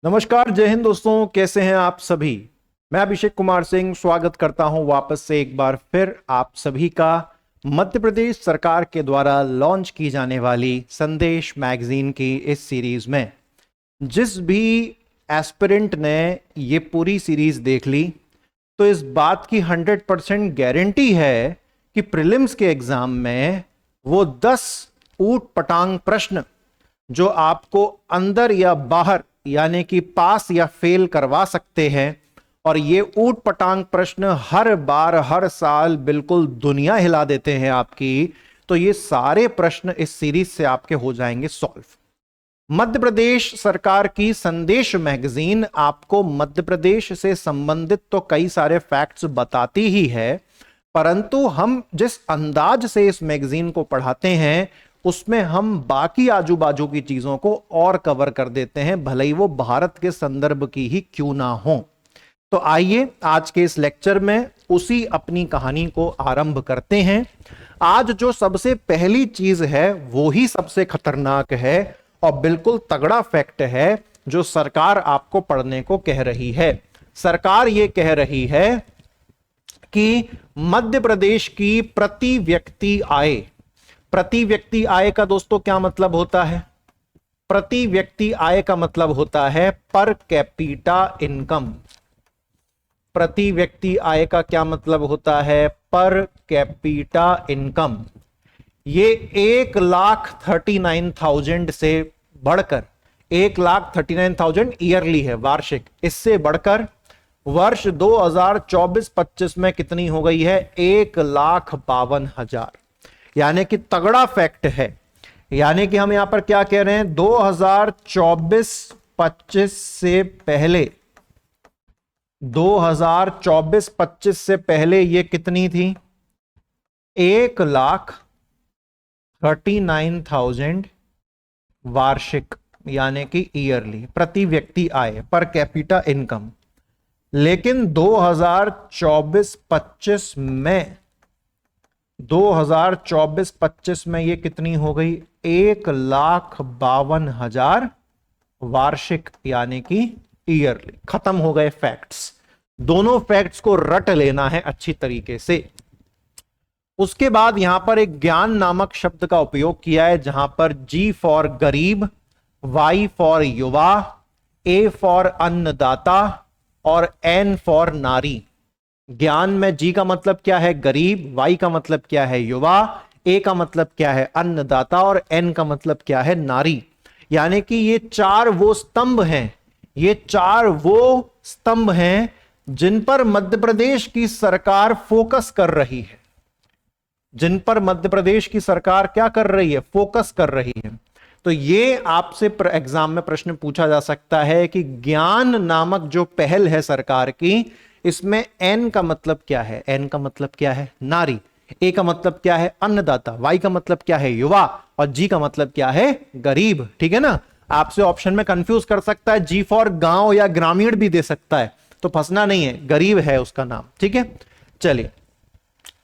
नमस्कार, जय हिंद दोस्तों। कैसे हैं आप सभी। मैं अभिषेक कुमार सिंह स्वागत करता हूं वापस से एक बार फिर आप सभी का मध्य प्रदेश सरकार के द्वारा लॉन्च की जाने वाली संदेश मैगजीन की इस सीरीज में। जिस भी एस्पिरेंट ने ये पूरी सीरीज देख ली तो इस बात की 100% गारंटी है कि प्रीलिम्स के एग्जाम में वो 10 ऊट पटांग प्रश्न जो आपको अंदर या बाहर यानी कि पास या फेल करवा सकते हैं, और ये ऊट पटांग प्रश्न हर बार हर साल बिल्कुल दुनिया हिला देते हैं आपकी, तो ये सारे प्रश्न इस सीरीज से आपके हो जाएंगे सॉल्व। मध्य प्रदेश सरकार की संदेश मैगजीन आपको मध्य प्रदेश से संबंधित तो कई सारे फैक्ट्स बताती ही है, परंतु हम जिस अंदाज से इस मैगजीन को पढ़ाते हैं उसमें हम बाकी आजू बाजू की चीजों को और कवर कर देते हैं, भले ही वो भारत के संदर्भ की ही क्यों ना हो। तो आइए आज के इस लेक्चर में उसी अपनी कहानी को आरंभ करते हैं। आज जो सबसे पहली चीज है वो ही सबसे खतरनाक है और बिल्कुल तगड़ा फैक्ट है जो सरकार आपको पढ़ने को कह रही है। सरकार ये कह रही है कि मध्य प्रदेश की प्रति व्यक्ति आय का दोस्तों क्या मतलब होता है? प्रति व्यक्ति आय का मतलब होता है पर कैपिटा इनकम। प्रति व्यक्ति आय का क्या मतलब होता है? Per capita income. ये 1,39,000 से बढ़कर 1,39,000 ईयरली है, वार्षिक। इससे बढ़कर वर्ष 2024-25 में कितनी हो गई है? 1,52,000। यानी कि तगड़ा फैक्ट है। यानी कि हम यहां पर क्या कह रहे हैं, 2024-25 से पहले 2024-25 से पहले ये कितनी थी? 1,39,000 वार्षिक, यानी कि ईयरली, प्रति व्यक्ति आय, पर कैपिटा इनकम। लेकिन 2024-25 में ये कितनी हो गई? 1,52,000 वार्षिक, यानी कि ईयरली। खत्म हो गए फैक्ट्स। दोनों फैक्ट्स को रट लेना है अच्छी तरीके से। उसके बाद यहां पर एक ज्ञान नामक शब्द का उपयोग किया है, जहां पर G फॉर गरीब, Y फॉर युवा, A फॉर अन्नदाता और N फॉर नारी। ज्ञान में G का मतलब क्या है? गरीब, Y का मतलब क्या है? युवा, A का मतलब क्या है? अन्नदाता, और N का मतलब क्या है? नारी। यानी कि ये चार वो स्तंभ हैं जिन पर मध्य प्रदेश की सरकार फोकस कर रही है। जिन पर मध्य प्रदेश की सरकार क्या कर रही है? फोकस कर रही है। तो ये आपसे एग्जाम में प्रश्न पूछा जा सकता है कि ज्ञान नामक जो पहल है सरकार की, इसमें N का मतलब क्या है? N का मतलब क्या है? नारी। A का मतलब क्या है? अन्नदाता। Y का मतलब क्या है? युवा। और G का मतलब क्या है? गरीब। ठीक है ना? आपसे ऑप्शन में कंफ्यूज कर सकता है, G फॉर गांव या ग्रामीण भी दे सकता है, तो फंसना नहीं है, गरीब है उसका नाम। ठीक है, चलिए।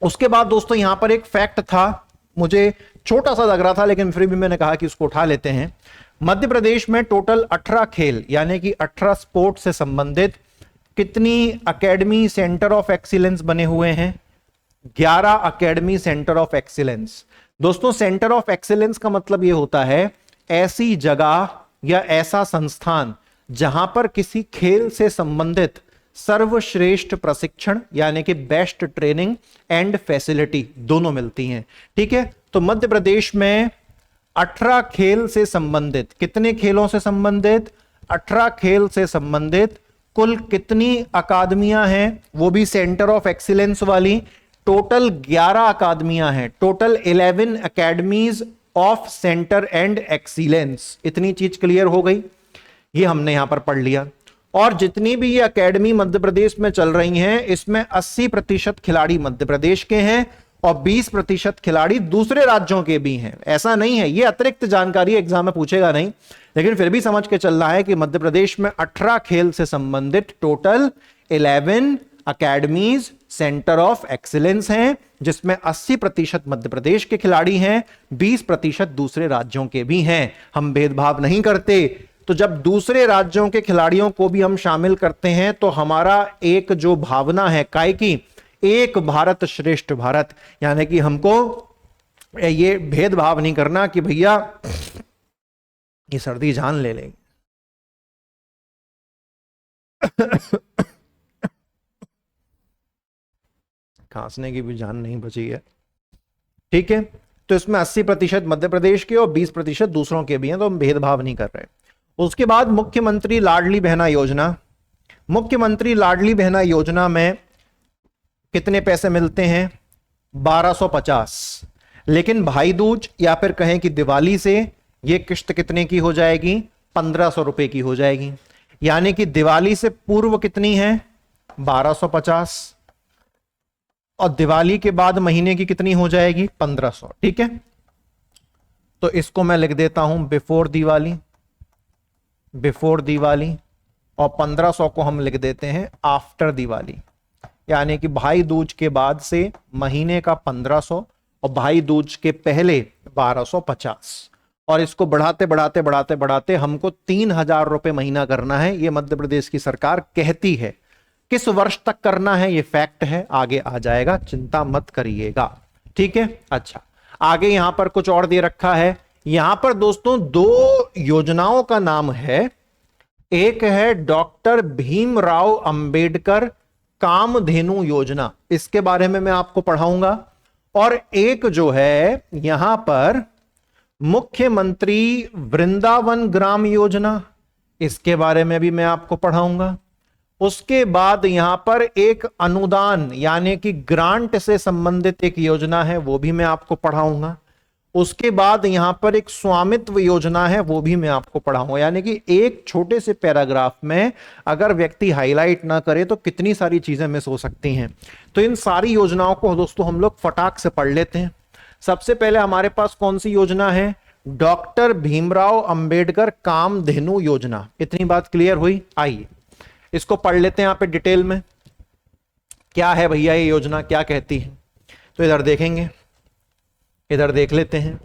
उसके बाद दोस्तों यहां पर एक फैक्ट था, मुझे छोटा सा लग रहा था लेकिन फिर भी मैंने कहा कि उसको उठा लेते हैं। मध्य प्रदेश में टोटल 18 खेल यानी कि 18 स्पोर्ट्स से संबंधित कितनी एकेडमी सेंटर ऑफ एक्सीलेंस बने हुए हैं? 11 एकेडमी सेंटर ऑफ एक्सीलेंस। दोस्तों सेंटर ऑफ एक्सीलेंस का मतलब यह होता है ऐसी जगह या ऐसा संस्थान जहां पर किसी खेल से संबंधित सर्वश्रेष्ठ प्रशिक्षण यानी कि बेस्ट ट्रेनिंग एंड फैसिलिटी दोनों मिलती हैं। ठीक है, तो मध्य प्रदेश में 18 खेल से संबंधित, कितने खेलों से संबंधित? 18 खेल से संबंधित कुल कितनी अकादमियां हैं? वो भी सेंटर ऑफ एक्सीलेंस वाली। टोटल 11 अकादमियां हैं, total 11 academies of centre and excellence. इतनी चीज क्लियर हो गई, ये हमने यहां पर पढ़ लिया। और जितनी भी ये एकेडमी मध्य प्रदेश में चल रही हैं, इसमें 80% खिलाड़ी मध्य प्रदेश के हैं और 20% खिलाड़ी दूसरे राज्यों के भी हैं। ऐसा नहीं है, ये अतिरिक्त जानकारी एग्जाम में पूछेगा नहीं, लेकिन फिर भी समझ के चलना है कि मध्य प्रदेश में 18 खेल से संबंधित total 11 academies centre of excellence हैं, जिसमें 80% मध्य प्रदेश के खिलाड़ी हैं, 20% दूसरे राज्यों के भी हैं। हम भेदभाव नहीं करते। तो जब दूसरे राज्यों के खिलाड़ियों को भी हम शामिल करते हैं तो हमारा एक जो भावना है काय की, एक भारत श्रेष्ठ भारत, यानी कि हमको ये भेदभाव नहीं करना कि भैया ये सर्दी जान ले लेंगे। खांसने की भी जान नहीं बची है, ठीक है। तो इसमें 80% मध्य प्रदेश के और 20% दूसरों के भी हैं, तो हम भेदभाव नहीं कर रहे। उसके बाद मुख्यमंत्री लाडली बहना योजना। मुख्यमंत्री लाडली बहना योजना में कितने पैसे मिलते हैं? 1250। लेकिन भाई दूज या फिर कहें कि दिवाली से ये किश्त कितने की हो जाएगी? 1500 रुपए की हो जाएगी। यानी कि दिवाली से पूर्व कितनी है? 1250, और दिवाली के बाद महीने की कितनी हो जाएगी? 1500, ठीक है। तो इसको मैं लिख देता हूं बिफोर दिवाली, बिफोर दिवाली, और 1500 को हम लिख देते हैं आफ्टर दिवाली। यानी कि भाई दूज के बाद से महीने का 1500 और भाई दूज के पहले 1250, और इसको बढ़ाते बढ़ाते बढ़ाते बढ़ाते हमको 3000 रुपए महीना करना है। ये मध्य प्रदेश की सरकार कहती है। किस वर्ष तक करना है ये फैक्ट है, आगे आ जाएगा, चिंता मत करिएगा, ठीक है। अच्छा, आगे यहां पर कुछ और दे रखा है। यहां पर दोस्तों 2 योजनाओं का नाम है। एक है डॉक्टर भीमराव अंबेडकर कामधेनु योजना, इसके बारे में मैं आपको पढ़ाऊंगा। और एक जो है यहां पर मुख्यमंत्री वृंदावन ग्राम योजना, इसके बारे में भी मैं आपको पढ़ाऊंगा। उसके बाद यहां पर एक अनुदान यानी कि ग्रांट से संबंधित एक योजना है, वो भी मैं आपको पढ़ाऊंगा। उसके बाद यहां पर एक स्वामित्व योजना है, वो भी मैं आपको पढ़ाऊंगा। यानी कि एक छोटे से पैराग्राफ में अगर व्यक्ति हाईलाइट ना करे तो कितनी सारी चीजें मिस हो सकती हैं। तो इन सारी योजनाओं को दोस्तों हम लोग फटाक से पढ़ लेते हैं। सबसे पहले हमारे पास कौन सी योजना है? डॉक्टर भीमराव अंबेडकर कामधेनु योजना। इतनी बात क्लियर हुई? आइए इसको पढ़ लेते हैं यहां पे डिटेल में। क्या है भैया ये योजना, क्या कहती है? तो इधर देखेंगे, इधर देख लेते हैं।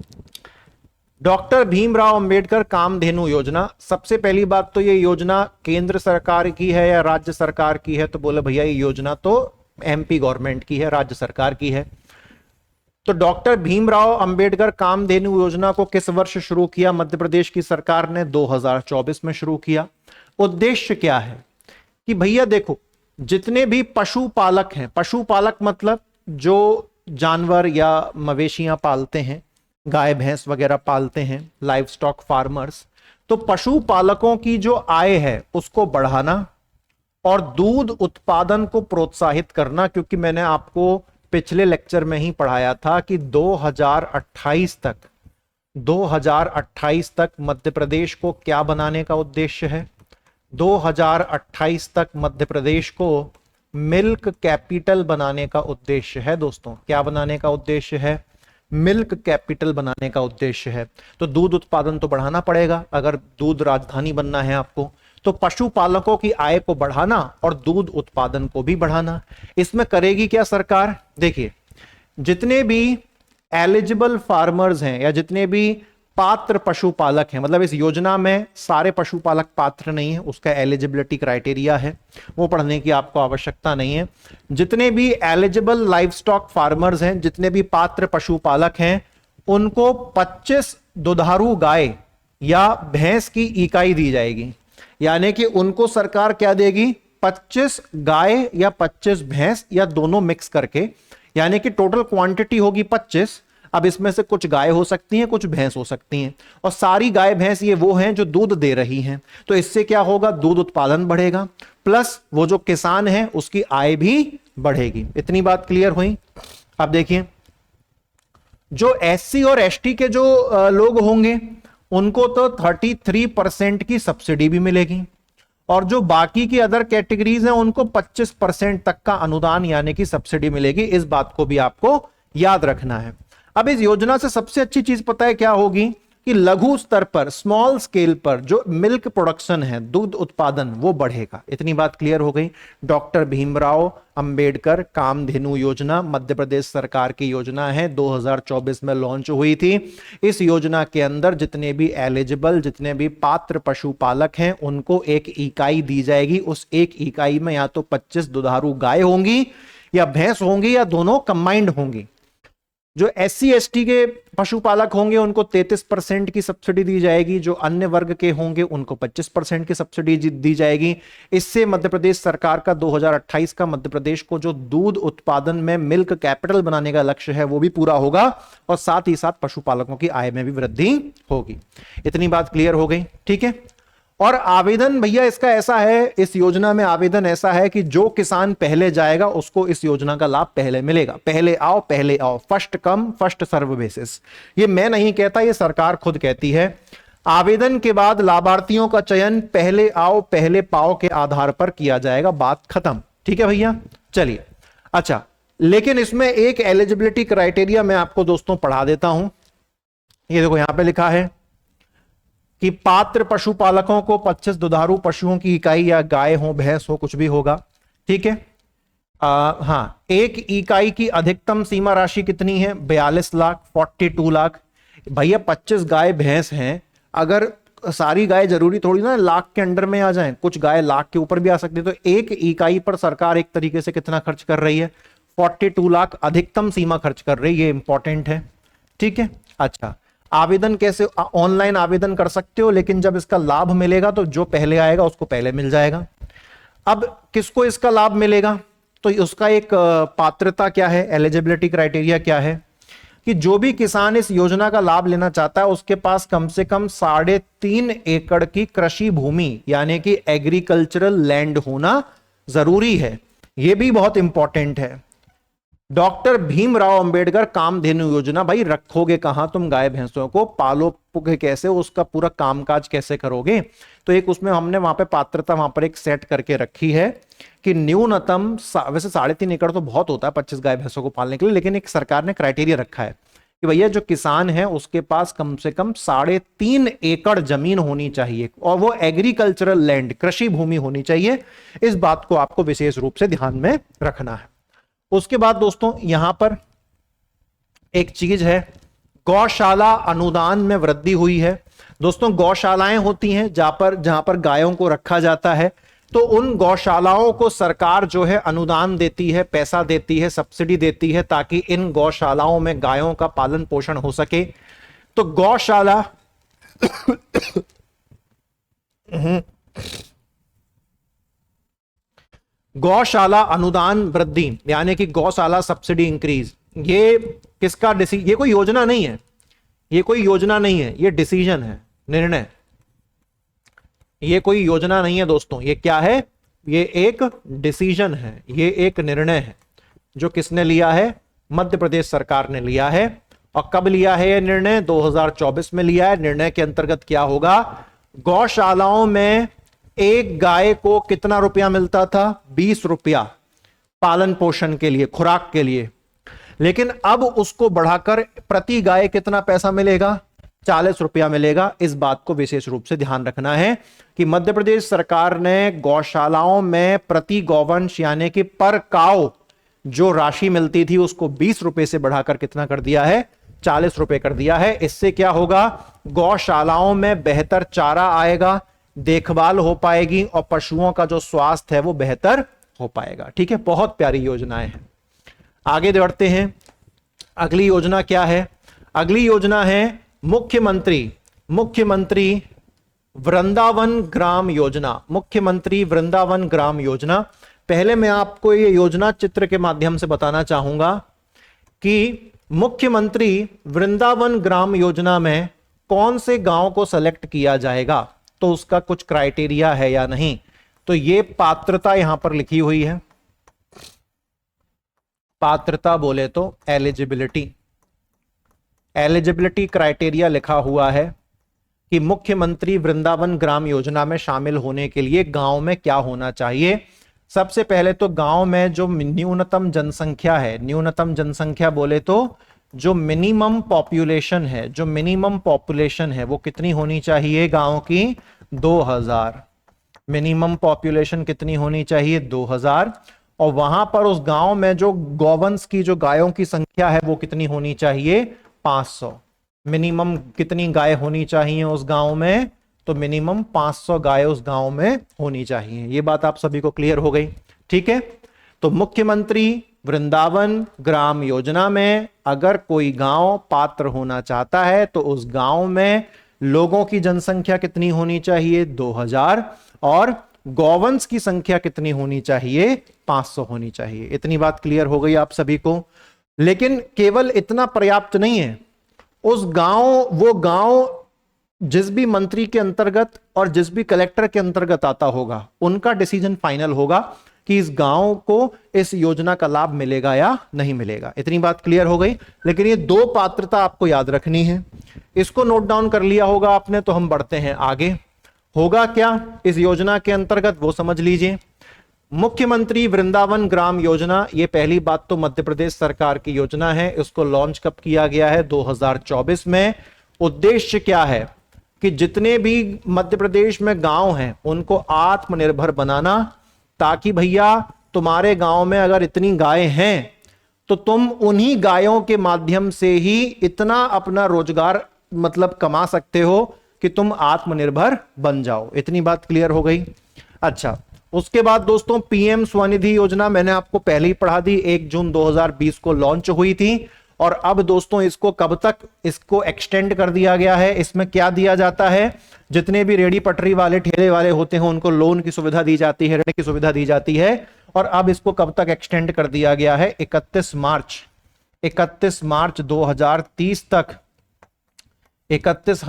डॉक्टर भीमराव अंबेडकर कामधेनु योजना, सबसे पहली बात तो ये योजना केंद्र सरकार की है या राज्य सरकार की है? तो बोले भैया ये योजना तो एमपी गवर्नमेंट की है, राज्य सरकार की है। तो डॉक्टर भीमराव अंबेडकर कामधेनु योजना को किस वर्ष शुरू किया मध्य प्रदेश की सरकार ने? 2024 में शुरू किया। उद्देश्य क्या है कि भैया देखो, जितने भी पशुपालक हैं, पशुपालक मतलब जो जानवर या मवेशियां पालते हैं, गाय भैंस वगैरह पालते हैं, लाइव स्टॉक फार्मर्स, तो पशुपालकों की जो आय है उसको बढ़ाना और दूध उत्पादन को प्रोत्साहित करना। क्योंकि मैंने आपको पिछले लेक्चर में ही पढ़ाया था कि 2028 तक मध्य प्रदेश को क्या बनाने का उद्देश्य है? 2028 तक मध्य प्रदेश को मिल्क कैपिटल बनाने का उद्देश्य है। दोस्तों क्या बनाने का उद्देश्य है? मिल्क कैपिटल बनाने का उद्देश्य है। तो दूध उत्पादन तो बढ़ाना पड़ेगा अगर दूध राजधानी बनना है आपको। तो पशुपालकों की आय को बढ़ाना और दूध उत्पादन को भी बढ़ाना। इसमें करेगी क्या सरकार? देखिए, जितने भी एलिजिबल फार्मर्स हैं या जितने भी पात्र पशुपालक हैं, मतलब इस योजना में सारे पशुपालक पात्र नहीं है, उसका एलिजिबिलिटी क्राइटेरिया है, वो पढ़ने की आपको आवश्यकता नहीं है। जितने भी एलिजिबल लाइव स्टॉक फार्मर्स हैं, जितने भी पात्र पशुपालक हैं, उनको 25 दुधारू गाय या भैंस की इकाई दी जाएगी। यानी कि उनको सरकार क्या देगी? 25 गाय या 25 भैंस या दोनों मिक्स करके, यानी कि टोटल क्वांटिटी होगी 25। अब इसमें से कुछ गाय हो सकती हैं, कुछ भैंस हो सकती हैं, और सारी गाय भैंस ये वो हैं जो दूध दे रही हैं। तो इससे क्या होगा? दूध उत्पादन बढ़ेगा, प्लस वो जो किसान है उसकी आय भी बढ़ेगी। इतनी बात क्लियर हुई? अब देखिए, जो एससी और एसटी के जो लोग होंगे उनको तो 33% की सब्सिडी भी मिलेगी, और जो बाकी की अदर कैटेगरीज हैं उनको 25% तक का अनुदान यानी कि सब्सिडी मिलेगी। इस बात को भी आपको याद रखना है। अब इस योजना से सबसे अच्छी चीज पता है क्या होगी? कि लघु स्तर पर, स्मॉल स्केल पर जो मिल्क प्रोडक्शन है, दूध उत्पादन, वो बढ़ेगा। इतनी बात क्लियर हो गई। डॉक्टर भीमराव अंबेडकर कामधेनु योजना मध्य प्रदेश सरकार की योजना है, 2024 में लॉन्च हुई थी। इस योजना के अंदर जितने भी एलिजिबल, जितने भी पात्र पशुपालक हैं, उनको एक इकाई दी जाएगी। उस एक इकाई में या तो 25 दुधारू गाय होंगी या भैंस होंगी या दोनों कंबाइंड होंगी। जो SC ST के पशुपालक होंगे उनको 33% की सब्सिडी दी जाएगी, जो अन्य वर्ग के होंगे उनको 25% की सब्सिडी दी जाएगी। इससे मध्य प्रदेश सरकार का 2028 का मध्य प्रदेश को जो दूध उत्पादन में मिल्क कैपिटल बनाने का लक्ष्य है वो भी पूरा होगा और साथ ही साथ पशुपालकों की आय में भी वृद्धि होगी। इतनी बात क्लियर हो गई, ठीक है। और आवेदन भैया इसका ऐसा है, इस योजना में आवेदन ऐसा है कि जो किसान पहले जाएगा उसको इस योजना का लाभ पहले मिलेगा। पहले आओ, first come first serve basis. ये मैं नहीं कहता, ये सरकार खुद कहती है। आवेदन के बाद लाभार्थियों का चयन पहले आओ पहले पाओ के आधार पर किया जाएगा। बात खत्म, ठीक है भैया। चलिए, अच्छा, लेकिन इसमें एक एलिजिबिलिटी क्राइटेरिया मैं आपको दोस्तों पढ़ा देता हूं। ये देखो यहां पे लिखा है कि पात्र पशुपालकों को 25 दुधारू पशुओं की इकाई या गाय हो भैंस हो कुछ भी होगा, ठीक है। हाँ, एक इकाई की अधिकतम सीमा राशि कितनी है? 42 लाख, 42 लाख। भैया 25 गाय भैंस हैं, अगर सारी गाय जरूरी थोड़ी ना लाख के अंडर में आ जाएं, कुछ गाय लाख के ऊपर भी आ सकती है। तो एक इकाई पर सरकार एक तरीके से कितना खर्च कर रही है? 42 लाख अधिकतम सीमा खर्च कर रही है। ये इंपॉर्टेंट है, ठीक है। अच्छा, आवेदन कैसे? ऑनलाइन आवेदन कर सकते हो, लेकिन जब इसका लाभ मिलेगा तो जो पहले आएगा उसको पहले मिल जाएगा। अब किसको इसका लाभ मिलेगा? तो उसका एक पात्रता क्या है, एलिजिबिलिटी क्राइटेरिया क्या है कि जो भी किसान इस योजना का लाभ लेना चाहता है उसके पास कम से कम 3.5 एकड़ की कृषि भूमि यानी कि एग्रीकल्चरल लैंड होना जरूरी है। यह भी बहुत इंपॉर्टेंट है। डॉक्टर भीमराव अंबेडकर कामधेनु योजना, भाई रखोगे कहां तुम गाय भैंसों को, पालोगे कैसे, उसका पूरा कामकाज कैसे करोगे? तो एक उसमें हमने वहां पे पात्रता वहां पर एक सेट करके रखी है कि न्यूनतम, वैसे 3.5 एकड़ तो बहुत होता है 25 गाय भैंसों को पालने के लिए, लेकिन एक सरकार ने क्राइटेरिया रखा है कि भैया जो किसान है उसके पास कम से कम 3.5 एकड़ जमीन होनी चाहिए और वो एग्रीकल्चरल लैंड, कृषि भूमि होनी चाहिए। इस बात को आपको विशेष रूप से ध्यान में रखना है। उसके बाद दोस्तों यहां पर एक चीज है, गौशाला अनुदान में वृद्धि हुई है। दोस्तों गौशालाएं होती हैं जहां पर गायों को रखा जाता है, तो उन गौशालाओं को सरकार जो है अनुदान देती है, पैसा देती है, सब्सिडी देती है ताकि इन गौशालाओं में गायों का पालन पोषण हो सके। तो गौशाला अनुदान वृद्धि यानी कि गौशाला सब्सिडी इंक्रीज, ये किसका ये कोई योजना नहीं है, ये कोई योजना नहीं है, ये डिसीजन है, निर्णय। ये कोई योजना नहीं है दोस्तों, ये क्या है? ये एक डिसीजन है, ये एक निर्णय है जो किसने लिया है? मध्य प्रदेश सरकार ने लिया है। और कब लिया है ये निर्णय? 2024 में लिया है। निर्णय के अंतर्गत क्या होगा? गौशालाओं में एक गाय को कितना रुपया मिलता था? 20 रुपया पालन पोषण के लिए, खुराक के लिए। लेकिन अब उसको बढ़ाकर प्रति गाय कितना पैसा मिलेगा? 40 रुपया मिलेगा। इस बात को विशेष रूप से ध्यान रखना है कि मध्य प्रदेश सरकार ने गौशालाओं में प्रति गौवंश यानी कि पर काउ जो राशि मिलती थी उसको 20 रुपए से बढ़ाकर कितना कर दिया है? 40 रुपए कर दिया है। इससे क्या होगा? गौशालाओं में बेहतर चारा आएगा, देखभाल हो पाएगी और पशुओं का जो स्वास्थ्य है वो बेहतर हो पाएगा। ठीक है, बहुत प्यारी योजनाएं हैं। आगे बढ़ते हैं। अगली योजना क्या है? अगली योजना है मुख्यमंत्री वृंदावन ग्राम योजना। मुख्यमंत्री वृंदावन ग्राम योजना। पहले मैं आपको ये योजना चित्र के माध्यम से बताना चाहूंगा कि मुख्यमंत्री वृंदावन ग्राम योजना में कौन से गांव को सेलेक्ट किया जाएगा, तो उसका कुछ क्राइटेरिया है या नहीं। तो ये पात्रता यहां पर लिखी हुई है। पात्रता बोले तो एलिजिबिलिटी क्राइटेरिया लिखा हुआ है कि मुख्यमंत्री वृंदावन ग्राम योजना में शामिल होने के लिए गांव में क्या होना चाहिए। सबसे पहले तो गांव में जो न्यूनतम जनसंख्या है, न्यूनतम जनसंख्या बोले तो जो मिनिमम पॉपुलेशन है, जो मिनिमम पॉपुलेशन है वो कितनी होनी चाहिए गांव की? 2000। मिनिमम पॉपुलेशन कितनी होनी चाहिए? 2000। और वहां पर उस गांव में जो गौवंश की, जो गायों की संख्या है वो कितनी होनी चाहिए? 500। मिनिमम कितनी गाय होनी चाहिए उस गांव में? तो मिनिमम 500 गाय उस गांव में होनी चाहिए। ये बात आप सभी को क्लियर हो गई, ठीक है। तो मुख्यमंत्री वृंदावन ग्राम योजना में अगर कोई गांव पात्र होना चाहता है तो उस गांव में लोगों की जनसंख्या कितनी होनी चाहिए? 2000। और गौवंश की संख्या कितनी होनी चाहिए? 500 होनी चाहिए। इतनी बात क्लियर हो गई आप सभी को। लेकिन केवल इतना पर्याप्त नहीं है। उस गांव, वो गांव जिस भी मंत्री के अंतर्गत और जिस भी कलेक्टर के अंतर्गत आता होगा, उनका डिसीजन फाइनल होगा कि इस गांव को इस योजना का लाभ मिलेगा या नहीं मिलेगा। इतनी बात क्लियर हो गई। लेकिन ये दो पात्रता आपको याद रखनी है। इसको नोट डाउन कर लिया होगा आपने, तो हम बढ़ते हैं आगे। होगा क्या इस योजना के अंतर्गत वो समझ लीजिए। मुख्यमंत्री वृंदावन ग्राम योजना, ये पहली बात तो मध्य प्रदेश सरकार की योजना है। इसको लॉन्च कब किया गया है? 2024 में। उद्देश्य क्या है कि जितने भी मध्य प्रदेश में गांव हैं उनको आत्मनिर्भर बनाना, ताकि भैया तुम्हारे गांव में अगर इतनी गाय हैं तो तुम उन्हीं गायों के माध्यम से ही इतना अपना रोजगार मतलब कमा सकते हो कि तुम आत्मनिर्भर बन जाओ। इतनी बात क्लियर हो गई। अच्छा, उसके बाद दोस्तों पीएम स्वनिधि योजना मैंने आपको पहले ही पढ़ा दी, 1 जून 2020 को लॉन्च हुई थी। और अब दोस्तों इसको कब तक इसको एक्सटेंड कर दिया गया है? इसमें क्या दिया जाता है? जितने भी रेडी पटरी वाले, ठेले वाले होते हैं उनको लोन की सुविधा दी जाती है, ऋण की सुविधा दी जाती है। और अब इसको कब तक एक्सटेंड कर दिया गया है? 31 मार्च 2030 तक। 31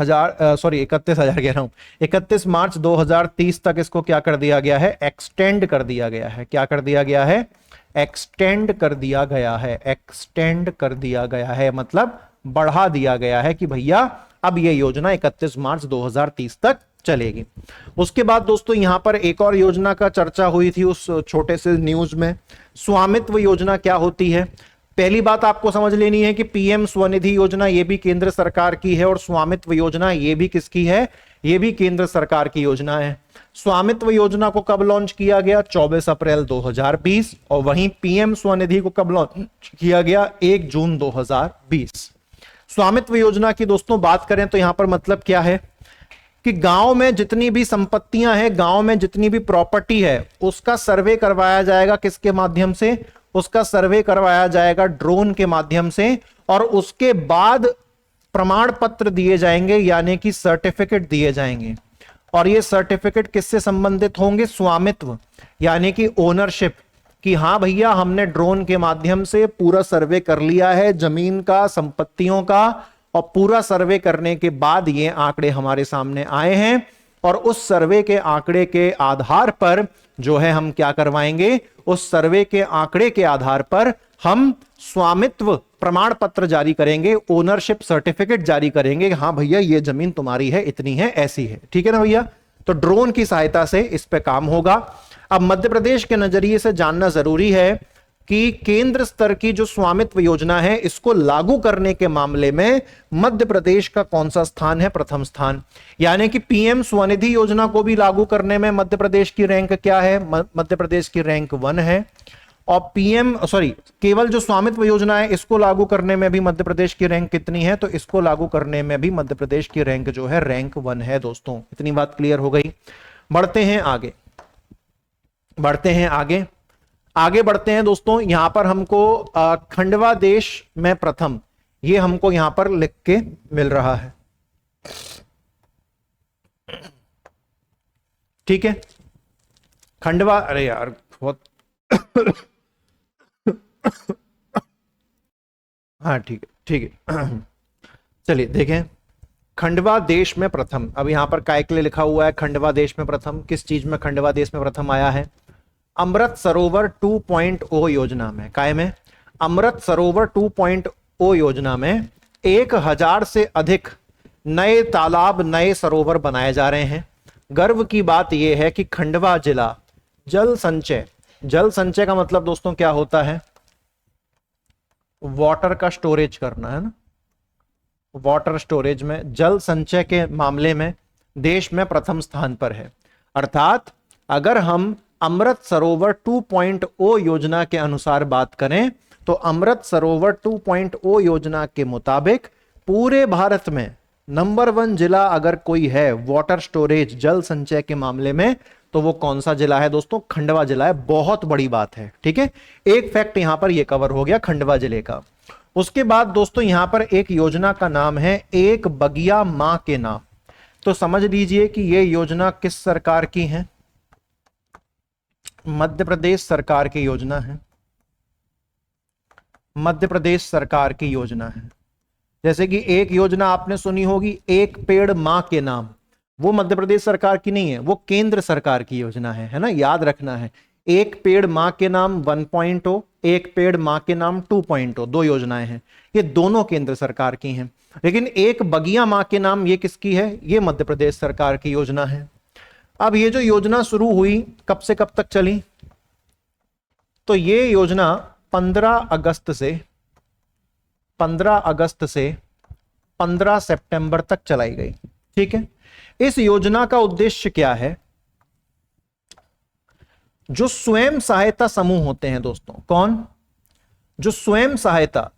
मार्च 2030 तक इसको क्या कर दिया गया है? एक्सटेंड कर दिया गया है। क्या कर दिया गया है? एक्सटेंड कर दिया गया है। एक्सटेंड कर दिया गया है मतलब बढ़ा दिया गया है कि भैया अब ये योजना 31 मार्च 2030 तक चलेगी। उसके बाद दोस्तों यहां पर एक और योजना का चर्चा हुई थी उस छोटे से न्यूज में। स्वामित्व योजना क्या होती है? पहली बात आपको समझ लेनी है कि पीएम स्वनिधि योजना ये भी केंद्र सरकार की है और स्वामित्व योजना ये भी किसकी है? ये भी केंद्र सरकार की योजना है। स्वामित्व योजना को कब लॉन्च किया गया? 24 अप्रैल 2020। और वहीं पीएम स्वनिधि को कब लॉन्च किया गया? 1 जून 2020। स्वामित्व योजना की दोस्तों बात करें तो यहां पर मतलब क्या है कि गांव में जितनी भी संपत्तियां हैं, गांव में जितनी भी प्रॉपर्टी है, उसका सर्वे करवाया जाएगा। किसके माध्यम से? उसका सर्वे करवाया जाएगा ड्रोन के माध्यम से। और उसके बाद प्रमाण पत्र दिए जाएंगे, यानी कि सर्टिफिकेट दिए जाएंगे। और ये सर्टिफिकेट किससे संबंधित होंगे? स्वामित्व यानी कि ओनरशिप, कि हां भैया हमने ड्रोन के माध्यम से पूरा सर्वे कर लिया है जमीन का, संपत्तियों का। और पूरा सर्वे करने के बाद ये आंकड़े हमारे सामने आए हैं। और उस सर्वे के आंकड़े के आधार पर जो है हम क्या करवाएंगे? उस सर्वे के आंकड़े के आधार पर हम स्वामित्व प्रमाण पत्र जारी करेंगे, ओनरशिप सर्टिफिकेट जारी करेंगे। हाँ भैया ये जमीन तुम्हारी है, इतनी है, ऐसी है। ठीक है ना भैया? तो ड्रोन की सहायता से इस पे काम होगा। अब मध्य प्रदेश के नजरिए से जानना जरूरी है कि केंद्र स्तर की जो स्वामित्व योजना है इसको लागू करने के मामले में मध्य प्रदेश का कौन सा स्थान है? प्रथम स्थान। यानी कि पीएम स्वनिधि योजना को भी लागू करने में मध्य प्रदेश की रैंक क्या है? मध्य प्रदेश की रैंक 1 है। और केवल जो स्वामित्व योजना है इसको लागू करने में भी मध्य प्रदेश की रैंक कितनी है? तो इसको लागू करने में भी मध्य प्रदेश की रैंक जो है रैंक 1 है दोस्तों। इतनी बात क्लियर हो गई। बढ़ते हैं आगे बढ़ते हैं दोस्तों। यहां पर हमको खंडवा देश में प्रथम, ये हमको यहां पर लिख के मिल रहा है। ठीक है, खंडवा, अरे यार बहुत हाँ ठीक है चलिए देखें, खंडवा देश में प्रथम। अब यहां पर काय के लिए लिखा हुआ है खंडवा देश में प्रथम? किस चीज में खंडवा देश में प्रथम आया है? अमृत सरोवर 2.0 योजना में। काय में? अमृत सरोवर 2.0 योजना में 1000 से अधिक नए तालाब, नए सरोवर बनाए जा रहे हैं। गर्व की बात यह है कि खंडवा जिला जल संचय का मतलब दोस्तों क्या होता है? वाटर का स्टोरेज करना है ना, वाटर स्टोरेज में, जल संचय के मामले में देश में प्रथम स्थान पर है। अर्थात अगर हम अमृत सरोवर 2.0 योजना के अनुसार बात करें तो अमृत सरोवर 2.0 योजना के मुताबिक पूरे भारत में नंबर 1 जिला अगर कोई है वाटर स्टोरेज जल संचय के मामले में तो वो कौन सा जिला है दोस्तों? खंडवा जिला है। बहुत बड़ी बात है, ठीक है। एक फैक्ट यहां पर ये कवर हो गया खंडवा जिले का। उसके बाद दोस्तों यहां पर एक योजना का नाम है एक बगिया मां के नाम। तो समझ लीजिए कि ये योजना किस सरकार की है? मध्य प्रदेश सरकार की योजना है, मध्य प्रदेश सरकार की योजना है। जैसे कि एक योजना आपने सुनी होगी एक पेड़ मां के नाम, वो मध्य प्रदेश सरकार की नहीं है, वो केंद्र सरकार की योजना है ना, याद रखना है। एक पेड़ मां के नाम 1.0, एक पेड़ मां के नाम 2.0, दो योजनाएं हैं, ये दोनों केंद्र सरकार की हैं। लेकिन एक बगिया मां के नाम ये किसकी है? ये मध्य प्रदेश सरकार की योजना है। अब ये जो योजना शुरू हुई कब से कब तक चली? तो ये योजना 15 अगस्त से 15 सितंबर तक चलाई गई, ठीक है। इस योजना का उद्देश्य क्या है? जो स्वयं सहायता समूह होते हैं दोस्तों, कौन? जो स्वयं सहायता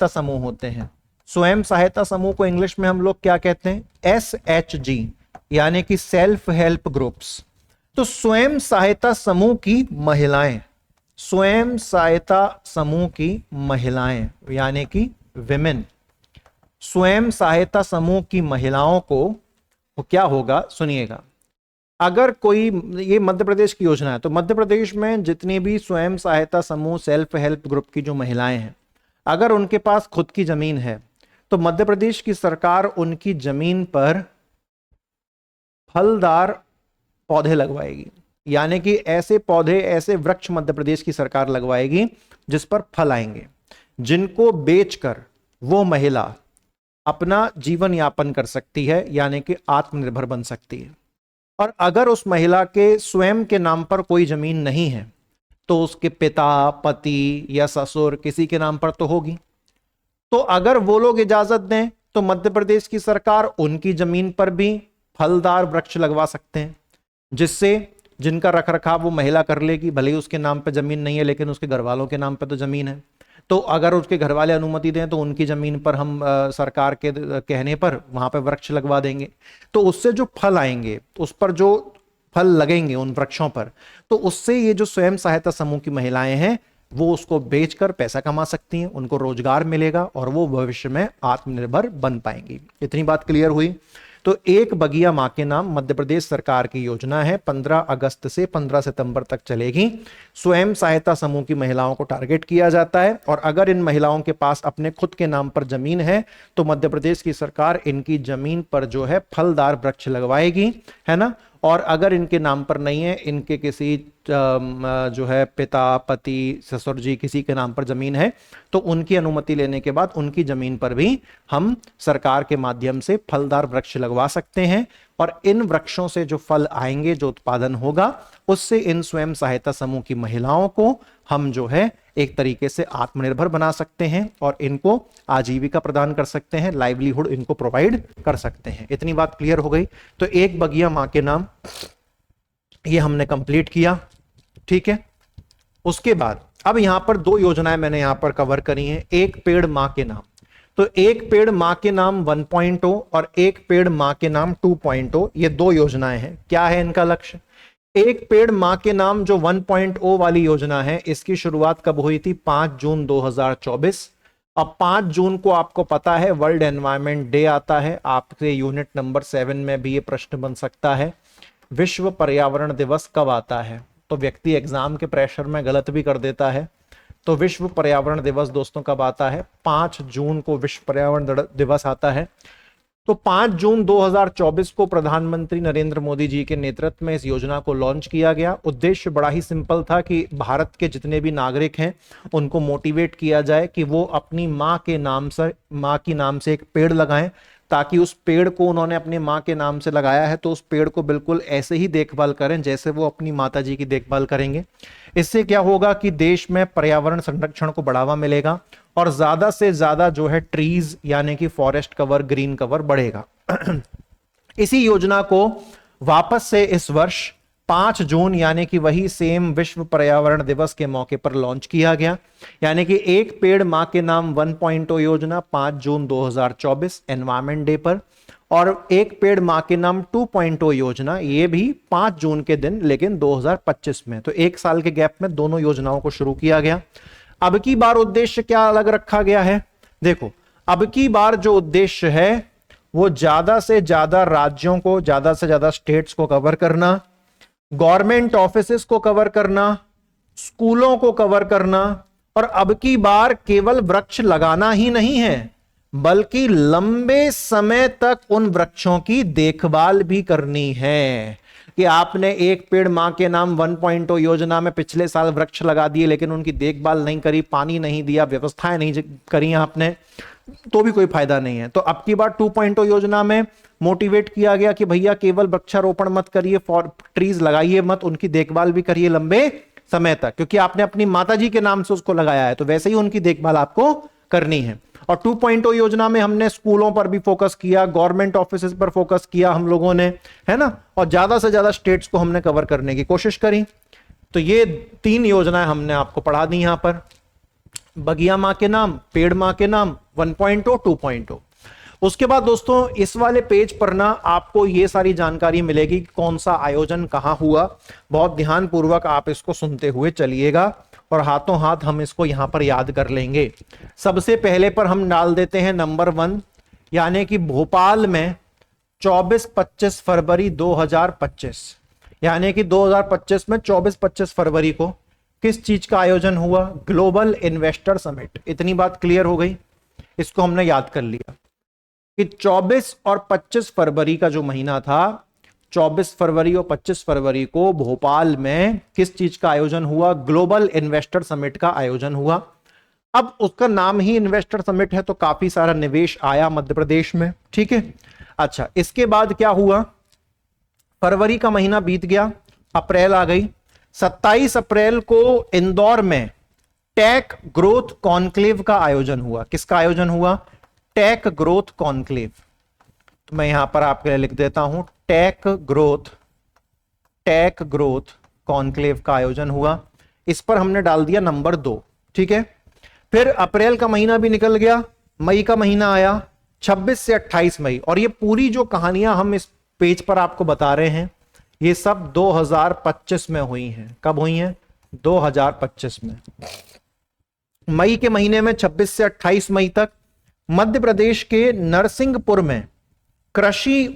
समूह होते हैं। स्वयं सहायता समूह को इंग्लिश में हम लोग क्या कहते हैं? SHG, यानी कि सेल्फ हेल्प ग्रुप्स। तो स्वयं सहायता समूह की महिलाएं, स्वयं सहायता समूह की महिलाएं यानी कि विमेन, स्वयं सहायता समूह की महिलाओं को क्या होगा सुनिएगा। अगर कोई, ये मध्य प्रदेश की योजना है, तो मध्य प्रदेश में जितनी भी स्वयं सहायता समूह सेल्फ हेल्प ग्रुप की जो महिलाएं हैं, अगर उनके पास खुद की जमीन है तो मध्य प्रदेश की सरकार उनकी जमीन पर फलदार पौधे लगवाएगी। यानी कि ऐसे पौधे, ऐसे वृक्ष मध्य प्रदेश की सरकार लगवाएगी जिस पर फल आएंगे, जिनको बेचकर वो महिला अपना जीवन यापन कर सकती है, यानी कि आत्मनिर्भर बन सकती है। और अगर उस महिला के स्वयं के नाम पर कोई जमीन नहीं है तो उसके पिता, पति या ससुर किसी के नाम पर तो होगी। तो अगर वो लोग इजाजत दें तो मध्य प्रदेश की सरकार उनकी जमीन पर भी फलदार वृक्ष लगवा सकते हैं, जिससे जिनका रखरखाव वो महिला कर लेगी। भले ही उसके नाम पर जमीन नहीं है लेकिन उसके घर वालों के नाम पर तो जमीन है। तो अगर उसके घर वाले अनुमति दें तो उनकी जमीन पर हम सरकार के कहने पर वहां पर वृक्ष लगवा देंगे। तो उससे जो फल आएंगे, उस पर जो फल लगेंगे उन वृक्षों पर, तो उससे ये जो स्वयं सहायता समूह की महिलाएं हैं वो उसको बेचकर पैसा कमा सकती हैं, उनको रोजगार मिलेगा और वो भविष्य में आत्मनिर्भर बन पाएंगी। इतनी बात क्लियर हुई। तो एक बगिया मां के नाम मध्य प्रदेश सरकार की योजना है, 15 अगस्त से 15 सितंबर तक चलेगी। स्वयं सहायता समूह की महिलाओं को टारगेट किया जाता है और अगर इन महिलाओं के पास अपने खुद के नाम पर जमीन है तो मध्य प्रदेश की सरकार इनकी जमीन पर जो है फलदार वृक्ष लगवाएगी, है ना। और अगर इनके नाम पर नहीं है, इनके किसी जो है पिता, पति, ससुर जी किसी के नाम पर जमीन है, तो उनकी अनुमति लेने के बाद उनकी जमीन पर भी हम सरकार के माध्यम से फलदार वृक्ष लगवा सकते हैं। और इन वृक्षों से जो फल आएंगे, जो उत्पादन होगा, उससे इन स्वयं सहायता समूह की महिलाओं को हम जो है एक तरीके से आत्मनिर्भर बना सकते हैं और इनको आजीविका प्रदान कर सकते हैं, लाइवलीहुड इनको प्रोवाइड कर सकते हैं। इतनी बात क्लियर हो गई। तो एक बगिया मां के नाम ये हमने कंप्लीट किया, ठीक है। उसके बाद अब यहां पर दो योजनाएं मैंने यहां पर कवर करी हैं। एक पेड़ मां के नाम, तो एक पेड़ मां के नाम 1.0 और एक पेड़ मां के नाम 2.0, ये दो योजनाएं हैं। क्या है इनका लक्ष्य? एक पेड़ मां के नाम जो 1.0 वाली योजना है, इसकी शुरुआत कब हुई थी? 5 जून 2024। अब 5 जून को आपको पता है वर्ल्ड एनवायरनमेंट डे आता है। आपके यूनिट नंबर 7 में भी ये प्रश्न बन सकता है। विश्व पर्यावरण दिवस कब आता है? तो व्यक्ति एग्जाम के प्रेशर में गलत भी कर देता है। तो विश्व पर्यावरण दिवस दोस्तों कब आता है? 5 जून को विश्व पर्यावरण दिवस आता है। तो 5 जून 2024 को प्रधानमंत्री नरेंद्र मोदी जी के नेतृत्व में इस योजना को लॉन्च किया गया। उद्देश्य बड़ा ही सिंपल था कि भारत के जितने भी नागरिक हैं उनको मोटिवेट किया जाए कि वो अपनी माँ के नाम से एक पेड़ लगाएं, ताकि उस पेड़ को उन्होंने अपनी माँ के नाम से लगाया है तो उस पेड़ को बिल्कुल ऐसे ही देखभाल करें जैसे वो अपनी माता जी की देखभाल करेंगे। इससे क्या होगा कि देश में पर्यावरण संरक्षण को बढ़ावा मिलेगा और ज्यादा से ज्यादा जो है ट्रीज यानी कि फॉरेस्ट कवर, ग्रीन कवर बढ़ेगा। इसी योजना को वापस से इस वर्ष 5 जून यानी कि वही सेम विश्व पर्यावरण दिवस के मौके पर लॉन्च किया गया। यानी कि एक पेड़ मां के नाम 1.0 योजना 5 जून 2024 एनवायरमेंट डे पर, और एक पेड़ मां के नाम 2.0 योजना ये भी 5 जून के दिन लेकिन 2025 में। तो एक साल के गैप में दोनों योजनाओं को शुरू किया गया। अब की बार उद्देश्य क्या अलग रखा गया है? देखो, अब की बार जो उद्देश्य है वो ज्यादा से ज्यादा राज्यों को, ज्यादा से ज्यादा स्टेट्स को कवर करना, गवर्नमेंट ऑफिसेस को कवर करना, स्कूलों को कवर करना, और अब की बार केवल वृक्ष लगाना ही नहीं है बल्कि लंबे समय तक उन वृक्षों की देखभाल भी करनी है। कि आपने एक पेड़ मां के नाम 1.0 योजना में पिछले साल वृक्ष लगा दिए लेकिन उनकी देखभाल नहीं करी, पानी नहीं दिया, व्यवस्थाएं नहीं करी आपने, तो भी कोई फायदा नहीं है। तो अब की बार 2.0 योजना में मोटिवेट किया गया कि भैया केवल वृक्षारोपण मत करिए, ट्रीज लगाइए मत, उनकी देखभाल भी करिए लंबे समय तक, क्योंकि आपने अपनी माताजी के नाम से उसको लगाया है तो वैसे ही उनकी देखभाल आपको करनी है। और 2.0 योजना में हमने स्कूलों पर भी फोकस किया, गवर्नमेंट ऑफिसेज पर फोकस किया हम लोगों ने, है ना, और ज्यादा से ज्यादा स्टेट्स को हमने कवर करने की कोशिश करी। तो ये 3 योजनाएं हमने आपको पढ़ा दी यहां पर, बगिया मां के नाम, पेड़ मां के नाम, 1.0, 2.0। उसके बाद दोस्तों इस वाले पेज पर ना आपको ये सारी जानकारी मिलेगी कि कौन सा आयोजन कहां हुआ। बहुत ध्यान पूर्वक आप इसको सुनते हुए चलिएगा और हाथों हाथ हम इसको यहां पर याद कर लेंगे। सबसे पहले पर हम डाल देते हैं नंबर 1, यानी कि भोपाल में 24-25 फरवरी 2025, यानी कि 2025 में 24-25 फरवरी को किस चीज का आयोजन हुआ? Global investor summit. इतनी बात क्लियर हो गई, इसको हमने याद कर लिया कि 24 और 25 फरवरी का जो महीना था, 24 फरवरी और 25 फरवरी को भोपाल में किस चीज का आयोजन हुआ? ग्लोबल इन्वेस्टर समिट का आयोजन हुआ। अब उसका नाम ही इन्वेस्टर समिट है तो काफी सारा निवेश आया मध्य प्रदेश में, ठीक है। अच्छा, इसके बाद क्या हुआ? फरवरी का महीना बीत गया, अप्रैल आ गई। 27 अप्रैल को इंदौर में टेक ग्रोथ कॉन्क्लेव का आयोजन हुआ। किसका आयोजन हुआ? Tech growth conclave. तो मैं यहां पर आपके लिए लिख देता हूं, टेक ग्रोथ कॉन्क्लेव का आयोजन हुआ। इस पर हमने डाल दिया नंबर 2, ठीक है। फिर अप्रैल का महीना भी निकल गया, मई का महीना आया, 26 से 28 मई। और ये पूरी जो कहानियां हम इस पेज पर आपको बता रहे हैं ये सब 2025 में हुई हैं। कब हुई हैं? 2025 में। मई के महीने में 26 से 28 मई तक मध्य प्रदेश के नरसिंहपुर में कृषि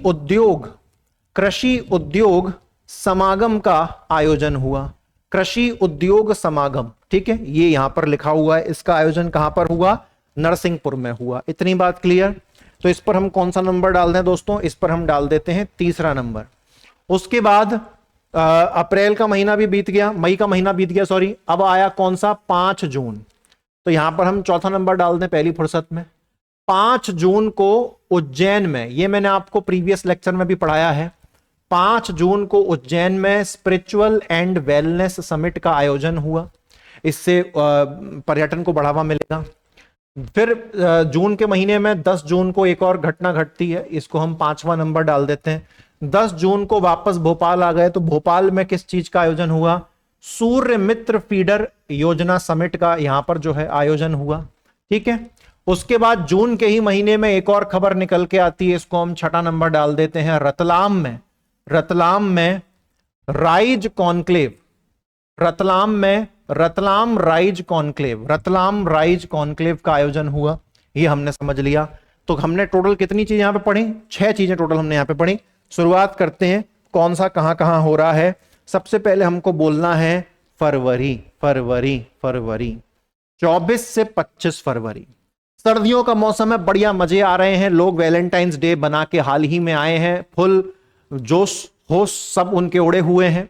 उद्योग समागम का आयोजन हुआ। कृषि उद्योग समागम, ठीक है, ये यहां पर लिखा हुआ है। इसका आयोजन कहां पर हुआ? नरसिंहपुर में हुआ। इतनी बात क्लियर। तो इस पर हम कौन सा नंबर डाल दें दोस्तों? इस पर हम डाल देते हैं तीसरा नंबर। उसके बाद अप्रैल का महीना भी बीत गया, मई का महीना बीत गया, सॉरी। अब आया कौन सा? 5 जून। तो यहां पर हम चौथा नंबर डाल दें पहली फुर्सत में। 5 जून को उज्जैन में, ये मैंने आपको प्रीवियस लेक्चर में भी पढ़ाया है, 5 जून को उज्जैन में स्पिरिचुअल एंड वेलनेस समिट का आयोजन हुआ। इससे पर्यटन को बढ़ावा मिलेगा। फिर जून के महीने में 10 जून को एक और घटना घटती है, इसको हम 5वां नंबर डाल देते हैं। 10 जून को वापस भोपाल आ गए, तो भोपाल में किस चीज का आयोजन हुआ? सूर्य मित्र फीडर योजना समिट का यहां पर जो है आयोजन हुआ, ठीक है। उसके बाद जून के ही महीने में एक और खबर निकल के आती है, इसको हम 6ठा नंबर डाल देते हैं। रतलाम में rise conclave, Ratlam rise conclave का आयोजन हुआ। ये हमने समझ लिया। तो हमने टोटल कितनी चीजें यहां पे पढ़ी? 6 चीजें टोटल हमने यहां पे पढ़ी। शुरुआत करते हैं कौन सा कहां कहां हो रहा है। सबसे पहले हमको बोलना है फरवरी 24 से 25 फरवरी। सर्दियों का मौसम है, बढ़िया मजे आ रहे हैं। लोग वैलेंटाइंस डे बना के हाल ही में आए हैं, फुल जोश होश सब उनके उड़े हुए हैं।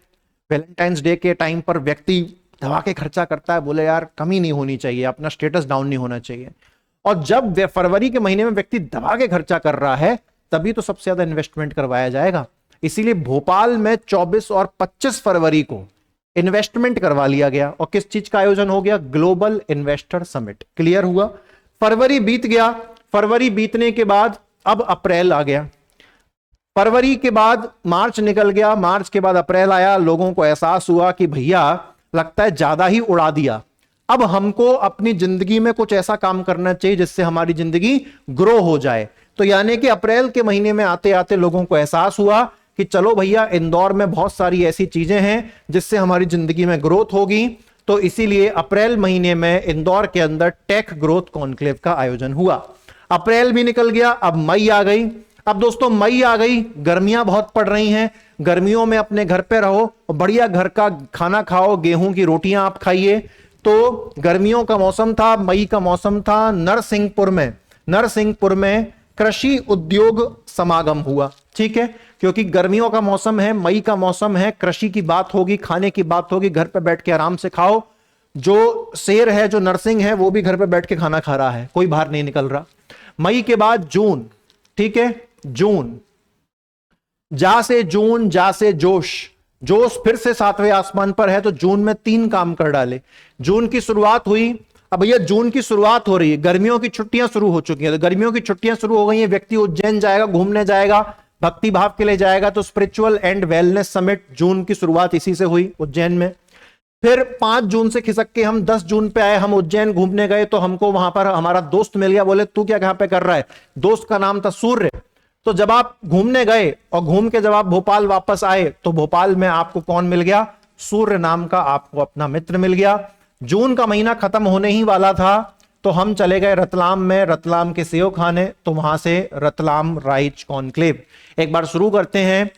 वैलेंटाइंस डे के टाइम पर व्यक्ति धमाके खर्चा करता है, बोले यार कमी नहीं होनी चाहिए, अपना स्टेटस डाउन नहीं होना चाहिए। और जब फरवरी के महीने में व्यक्ति दबा के खर्चा कर रहा है तभी तो सबसे ज्यादा इन्वेस्टमेंट करवाया जाएगा। इसीलिए भोपाल में 24 और 25 फरवरी को इन्वेस्टमेंट करवा लिया गया। और किस चीज का आयोजन हो गया? Global investor summit. क्लियर हुआ? फरवरी बीत गया। फरवरी बीतने के बाद अब अप्रैल आ गया। फरवरी के बाद मार्च निकल गया, मार्च के बाद अप्रैल आया। लोगों को एहसास हुआ कि भैया लगता है ज्यादा ही उड़ा दिया, अब हमको अपनी जिंदगी में कुछ ऐसा काम करना चाहिए जिससे हमारी जिंदगी ग्रो हो जाए। तो यानी कि अप्रैल के महीने में आते आते लोगों को एहसास हुआ कि चलो भैया इंदौर में बहुत सारी ऐसी चीजें हैं जिससे हमारी जिंदगी में ग्रोथ होगी। तो इसीलिए अप्रैल महीने में इंदौर के अंदर टेक ग्रोथ कॉन्क्लेव का आयोजन हुआ। अप्रैल भी निकल गया, अब मई आ गई। अब दोस्तों मई आ गई, गर्मियां बहुत पड़ रही हैं। गर्मियों में अपने घर पे रहो और बढ़िया घर का खाना खाओ, गेहूं की रोटियां आप खाइए। तो गर्मियों का मौसम था, मई का मौसम था। नरसिंहपुर में कृषि उद्योग समागम हुआ। ठीक है, क्योंकि गर्मियों का मौसम है, मई का मौसम है, कृषि की बात होगी, खाने की बात होगी, घर पे बैठ के आराम से खाओ। जो शेर है, जो नरसिंह है, वो भी घर पे बैठ के खाना खा रहा है, कोई बाहर नहीं निकल रहा। मई के बाद जून। ठीक है, जून, जा से जून, जा से जोश। जोश फिर से 7वें आसमान पर है। तो जून में 3 काम कर डाले। जून की शुरुआत हुई। अब भैया जून की शुरुआत हो रही है, गर्मियों की छुट्टियां शुरू हो चुकी हैं। तो गर्मियों की छुट्टियां शुरू हो गई हैं, व्यक्ति उज्जैन जाएगा, घूमने जाएगा, भक्ति भाव के लिए जाएगा। तो स्पिरिचुअल एंड वेलनेस समिट, जून की शुरुआत इसी से हुई उज्जैन में। फिर 5 जून से खिसक के हम 10 जून पे आए। हम उज्जैन घूमने गए तो हमको वहां पर हमारा दोस्त मिल गया। बोले तू क्या कहां पे कर रहा है? दोस्त का नाम था सूर्य। तो जब आप घूमने गए और घूम के जब आप भोपाल वापस आए तो भोपाल में आपको कौन मिल गया? सूर्य नाम का आपको अपना मित्र मिल गया। जून का महीना खत्म होने ही वाला था तो हम चले गए रतलाम में, रतलाम के सेव खाने। तो वहां से रतलाम राइज कॉन्क्लेव। एक बार शुरू करते हैं।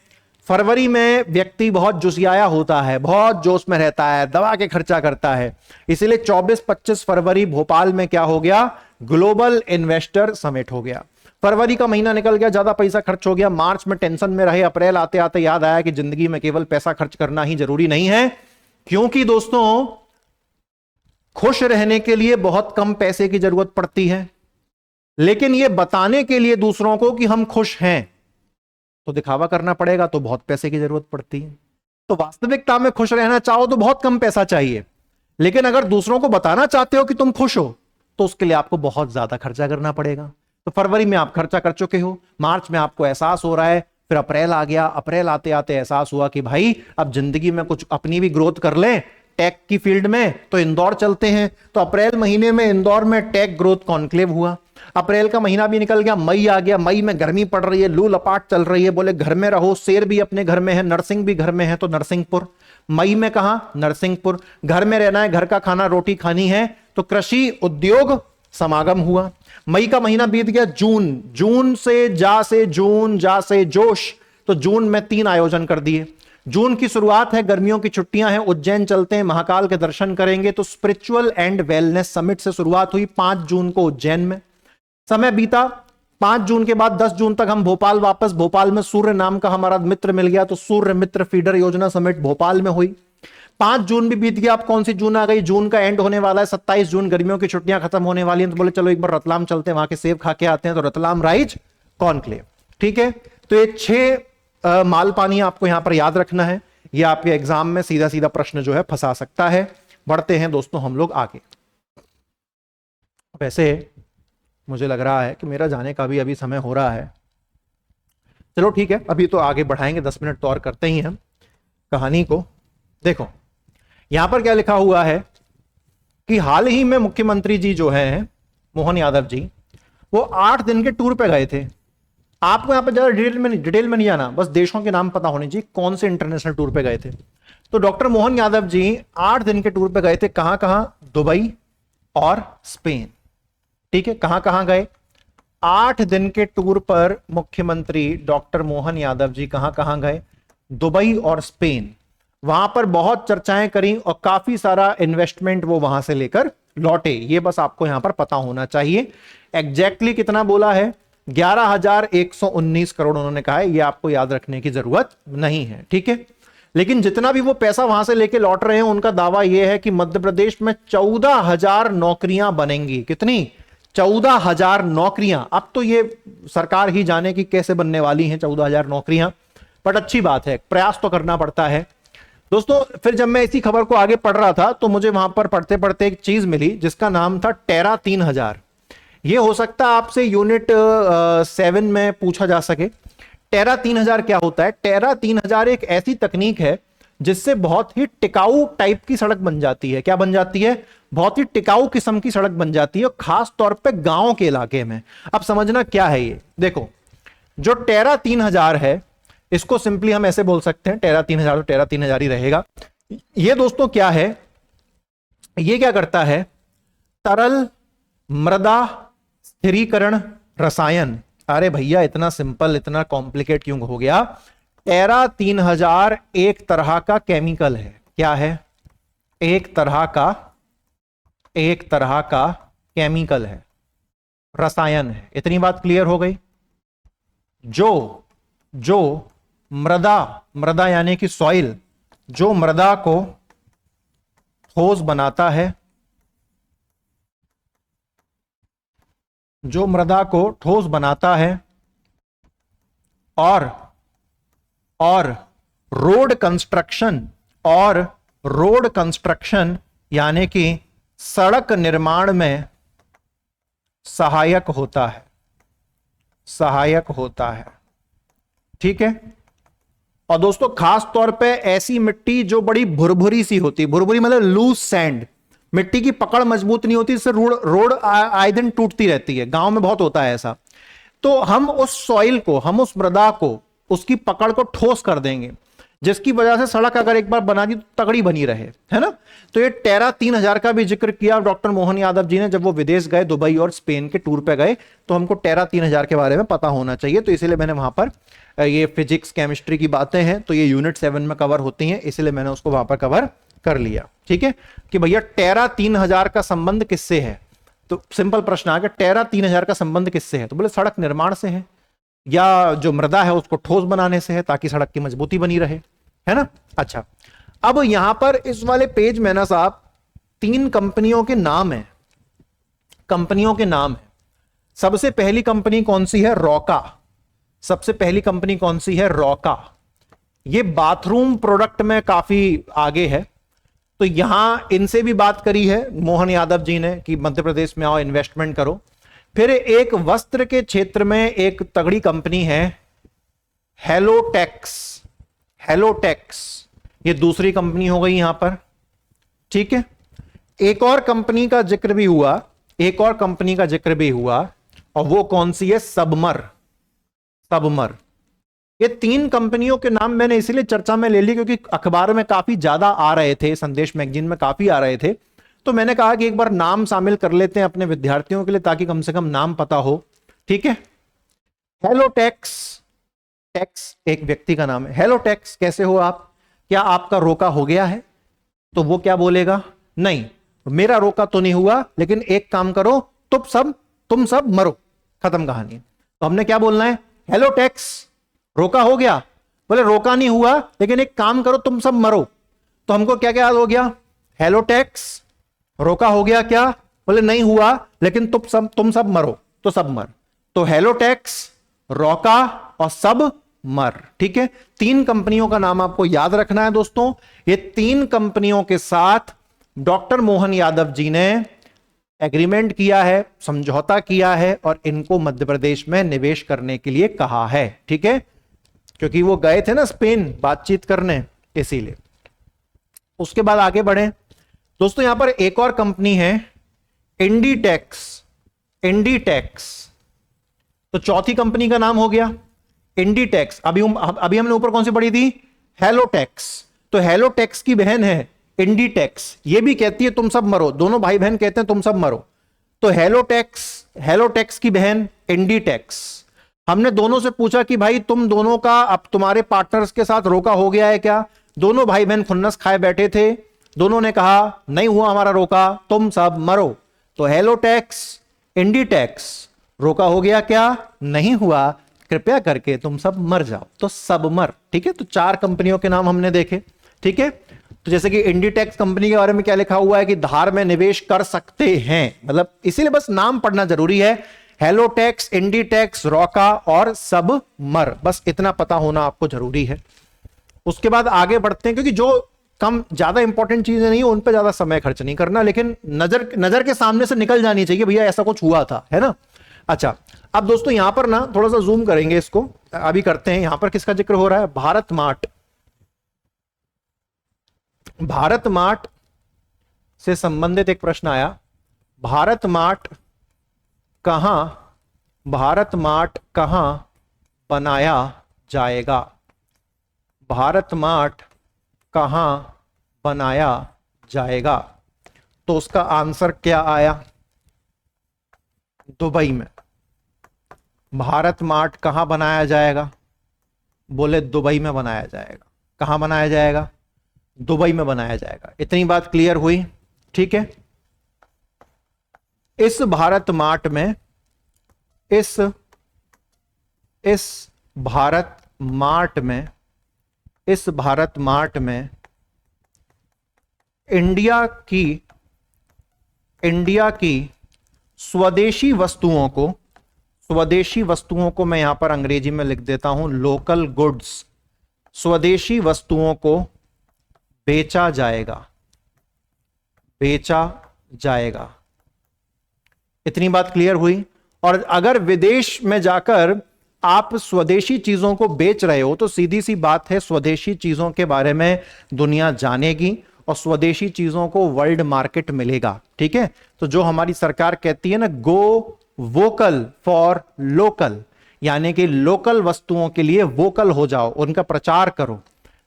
फरवरी में व्यक्ति बहुत जुसियाया होता है, बहुत जोश में रहता है, दवा के खर्चा करता है। इसीलिए 24-25 फरवरी भोपाल में क्या हो गया? ग्लोबल इन्वेस्टर समिट हो गया। फरवरी का महीना निकल गया, ज्यादा पैसा खर्च हो गया। मार्च में टेंशन में रहे, अप्रैल आते आते याद आया कि जिंदगी में केवल पैसा खर्च करना ही जरूरी नहीं है। क्योंकि दोस्तों खुश रहने के लिए बहुत कम पैसे की जरूरत पड़ती है, लेकिन यह बताने के लिए दूसरों को कि हम खुश हैं तो दिखावा करना पड़ेगा, तो बहुत पैसे की जरूरत पड़ती है। तो वास्तविकता में खुश रहना चाहो तो बहुत कम पैसा चाहिए, लेकिन अगर दूसरों को बताना चाहते हो कि तुम खुश हो तो उसके लिए आपको बहुत ज्यादा खर्चा करना पड़ेगा। तो फरवरी में आप खर्चा कर चुके हो, मार्च में आपको एहसास हो रहा है, फिर अप्रैल आ गया। अप्रैल आते आते एहसास हुआ कि भाई अब जिंदगी में कुछ अपनी भी ग्रोथ कर लें टेक की फील्ड में, तो इंदौर चलते हैं। तो अप्रैल महीने में इंदौर में टेक ग्रोथ कॉन्क्लेव हुआ। अप्रैल का महीना भी निकल गया, मई आ गया। मई में गर्मी पड़ रही है, लू लपाट चल रही है। बोले घर में रहो, शेर भी अपने घर में है, नरसिंह भी घर में है, तो नरसिंहपुर। मई में कहा? नरसिंहपुर। घर में रहना है, घर का खाना रोटी खानी है, तो कृषि उद्योग समागम हुआ। मई का महीना बीत गया। जून, जून से जा से जून, जा से जोश। तो जून में 3 आयोजन कर दिए। जून की शुरुआत है, गर्मियों की छुट्टियां हैं, उज्जैन चलते हैं, महाकाल के दर्शन करेंगे। तो स्पिरिचुअल एंड वेलनेस समिट से शुरुआत हुई 5 जून को उज्जैन में। समय बीता, 5 जून के बाद 10 जून तक हम भोपाल वापस। भोपाल में सूर्य नाम का हमारा मित्र मिल गया, तो सूर्य मित्र फीडर योजना समिट भोपाल में हुई। 5 जून भी बीत गया। अब कौन सी जून आ गई? जून का एंड होने वाला है, 27 जून, गर्मियों की छुट्टियां खत्म होने वाली हैं। तो बोले चलो एक बार रतलाम चलते हैं, वहां के सेब खा के आते हैं। तो रतलाम राइज कॉन्क्लेव। ठीक है, तो ये 6 मालपानी आपको यहां पर याद रखना है। ये आपके एग्जाम में सीधा सीधा प्रश्न जो है फंसा सकता है। बढ़ते हैं दोस्तों हम लोग आगे। वैसे मुझे लग रहा है कि मेरा जाने का भी अभी समय हो रहा है। चलो ठीक है, अभी तो आगे बढ़ाएंगे, 10 मिनट तो और करते ही हम कहानी को। देखो यहां पर क्या लिखा हुआ है कि हाल ही में मुख्यमंत्री जी जो है मोहन यादव जी, वो 8 दिन के टूर पे गए थे। आपको यहां पर ज्यादा डिटेल में नहीं आना, बस देशों के नाम पता होने चाहिए कौन से इंटरनेशनल टूर पे गए थे। तो डॉक्टर मोहन यादव जी 8 दिन के टूर पे गए थे। कहां कहां? दुबई और स्पेन। ठीक है, कहां कहां गए? 8 दिन के टूर पर मुख्यमंत्री डॉक्टर मोहन यादव जी कहां कहां गए? दुबई और स्पेन। वहां पर बहुत चर्चाएं करी और काफी सारा इन्वेस्टमेंट वो वहां से लेकर लौटे। ये बस आपको यहां पर पता होना चाहिए। एग्जैक्टली कितना बोला है? 11,119 करोड़ उन्होंने कहा है। ये आपको याद रखने की जरूरत नहीं है। ठीक है, लेकिन जितना भी वो पैसा वहां से लेके लौट रहे हैं, उनका दावा यह है कि मध्य प्रदेश में 14,000 नौकरियां बनेंगी। कितनी? 14,000 नौकरियां। अब तो ये सरकार ही जाने की कैसे बनने वाली हैं 14,000 नौकरियां, बट अच्छी बात है, प्रयास तो करना पड़ता है दोस्तों। फिर जब मैं इसी खबर को आगे पढ़ रहा था तो मुझे वहां पर पढ़ते पढ़ते एक चीज मिली जिसका नाम था टेरा 3000। ये हो सकता है आपसे यूनिट 7 में पूछा जा सके। टेरा 3000 क्या होता है? टेरा 3000 एक ऐसी तकनीक है जिससे बहुत ही टिकाऊ टाइप की सड़क बन जाती है। क्या बन जाती है? बहुत ही टिकाऊ किस्म की सड़क बन जाती है, खास तौर पे गांव के इलाके में। अब समझना क्या है ये, देखो जो टेरा 3000 है इसको सिंपली हम ऐसे बोल सकते हैं, टेरा 3000 तो टेरा 3000 ही रहेगा। ये दोस्तों क्या है, ये क्या करता है, तरल मृदा स्थिरीकरण रसायन। अरे भैया इतना सिंपल, इतना कॉम्प्लिकेट क्यों हो गया? टेरा 3000 एक तरह का केमिकल है। क्या है? एक तरह का केमिकल है, रसायन है। इतनी बात क्लियर हो गई। जो मृदा यानी कि सॉइल, जो मृदा को ठोस बनाता है, जो मृदा को ठोस बनाता है और रोड कंस्ट्रक्शन यानी कि सड़क निर्माण में सहायक होता है। ठीक है। और दोस्तों खास तौर पे ऐसी मिट्टी जो बड़ी भुरभुरी सी होती है, भुरभुरी मतलब लूज सैंड, मिट्टी की पकड़ मजबूत नहीं होती, इससे रोड आए दिन टूटती रहती है। गांव में बहुत होता है ऐसा। तो हम उस सॉइल को, हम उस मृदा को, उसकी पकड़ को ठोस कर देंगे, जिसकी वजह से सड़क अगर एक बार बना दी तो तगड़ी बनी रहे, है ना। तो ये टेरा 3000 का भी जिक्र किया डॉक्टर मोहन यादव जी ने। जब वो विदेश गए, दुबई और स्पेन के टूर पे गए, तो हमको टेरा 3000 के बारे में पता होना चाहिए। तो इसीलिए मैंने वहां पर, ये फिजिक्स केमिस्ट्री की बातें हैं तो ये यूनिट 7 में कवर होती हैं, इसलिए मैंने उसको वहां पर कवर कर लिया। ठीक है, कि भैया टेरा 3000 का संबंध किससे है? तो सिंपल प्रश्न आ गया, टेरा 3000 का संबंध किससे है? तो बोले सड़क निर्माण से है, या जो मृदा है उसको ठोस बनाने से है, ताकि सड़क की मजबूती बनी रहे, है ना। अच्छा, अब यहां पर इस वाले पेज में ना साहब 3 कंपनियों के नाम है, कंपनियों के नाम है। सबसे पहली कंपनी कौन सी है? रॉका। सबसे पहली कंपनी कौन सी है? रॉका। ये बाथरूम प्रोडक्ट में काफी आगे है। तो यहां इनसे भी बात करी है मोहन यादव जी ने कि मध्य प्रदेश में आओ, इन्वेस्टमेंट करो। फिर एक वस्त्र के क्षेत्र में एक तगड़ी कंपनी है हेलोटेक्स। हेलोटेक्स ये दूसरी कंपनी हो गई यहां पर। ठीक है, एक और कंपनी का जिक्र भी हुआ, एक और कंपनी का जिक्र भी हुआ, और वो कौन सी है? सबमर। सबमर। ये 3 कंपनियों के नाम मैंने इसीलिए चर्चा में ले ली क्योंकि अखबार में काफी ज्यादा आ रहे थे, संदेश मैगजीन में काफी आ रहे थे। तो मैंने कहा कि एक बार नाम शामिल कर लेते हैं अपने विद्यार्थियों के लिए, ताकि कम से कम नाम पता हो। ठीक है, हेलोटेक्स, टेक्स एक व्यक्ति का नाम है। हेलोटेक्स, कैसे हो आप? क्या आपका रोका हो गया है? तो वो क्या बोलेगा? नहीं, मेरा रोका तो नहीं हुआ, लेकिन एक काम करो, तुम सब मरो, खत्म कहानी। तो हमने क्या बोलना है? हेलोटेक्स, रोका हो गया? बोले रोका नहीं हुआ, लेकिन एक काम करो, तुम सब मरो। तो हमको क्या क्या याद हो गया? हेलोटेक्स, रोका हो गया क्या? बोले नहीं हुआ, लेकिन तुम सब मरो, तो सब मर। तो हेलोटेक्स, रॉका और सब मर। ठीक है, 3 कंपनियों का नाम आपको याद रखना है दोस्तों। ये 3 कंपनियों के साथ डॉक्टर मोहन यादव जी ने एग्रीमेंट किया है, समझौता किया है, और इनको मध्य प्रदेश में निवेश करने के लिए कहा है। ठीक है, क्योंकि वो गए थे ना स्पेन बातचीत करने, इसीलिए। उसके बाद आगे बढ़े दोस्तों, यहां पर एक और कंपनी है इंडीटेक्स। इंडीटेक्स, तो चौथी कंपनी का नाम हो गया इंडीटेक्स। अभी हमने ऊपर कौन सी पढ़ी थी? हेलोटेक्स। तो हेलोटेक्स की बहन है इंडीटेक्स, ये भी कहती है तुम सब मरो, दोनों भाई बहन कहते हैं तुम सब मरो। तो हेलोटेक्स की बहन इंडीटेक्स। हमने दोनों से पूछा कि भाई तुम दोनों का, अब तुम्हारे पार्टनर्स के साथ रोका हो गया है क्या? दोनों भाई बहन खुन्नस खाए बैठे थे, दोनों ने कहा नहीं हुआ हमारा रोका, तुम सब मरो। तो हेलोटेक्स, इंडीटेक्स, रोका हो गया क्या? नहीं हुआ, कृपया करके तुम सब मर जाओ, तो सब मर। ठीक है, तो 4 कंपनियों के नाम हमने देखे। ठीक है, तो जैसे कि इंडीटेक्स कंपनी के बारे में क्या लिखा हुआ है कि धार में निवेश कर सकते हैं, मतलब इसीलिए बस नाम पढ़ना जरूरी है। हेलोटेक्स, इंडीटेक्स, रॉका और सबमर, बस इतना पता होना आपको जरूरी है। उसके बाद आगे बढ़ते हैं, क्योंकि जो कम ज्यादा इंपॉर्टेंट चीजें नहीं है उन पर ज्यादा समय खर्च नहीं करना, लेकिन नजर के सामने से निकल जानी चाहिए भैया ऐसा कुछ हुआ था, है ना। अच्छा, अब दोस्तों यहां पर ना थोड़ा सा जूम करेंगे इसको, अभी करते हैं। यहां पर किसका जिक्र हो रहा है? भारत मार्ट। भारत मार्ट से संबंधित एक प्रश्न आया, भारत मार्ट कहां बनाया जाएगा? भारत मार्ट कहां बनाया जाएगा? तो उसका आंसर क्या आया? दुबई में। भारत मार्ट कहां बनाया जाएगा? बोले दुबई में बनाया जाएगा। कहां बनाया जाएगा? दुबई में बनाया जाएगा। इतनी बात क्लियर हुई? ठीक है। इस भारत मार्ट में, इस भारत मार्ट में, इस भारत मार्ट में इंडिया की स्वदेशी वस्तुओं को मैं यहां पर अंग्रेजी में लिख देता हूं, लोकल गुड्स, स्वदेशी वस्तुओं को बेचा जाएगा। इतनी बात क्लियर हुई? और अगर विदेश में जाकर आप स्वदेशी चीजों को बेच रहे हो तो सीधी सी बात है, स्वदेशी चीजों के बारे में दुनिया जानेगी और स्वदेशी चीजों को वर्ल्ड मार्केट मिलेगा। ठीक है, तो जो हमारी सरकार कहती है ना, गो वोकल फॉर लोकल, यानी कि लोकल वस्तुओं के लिए वोकल हो जाओ, उनका प्रचार करो।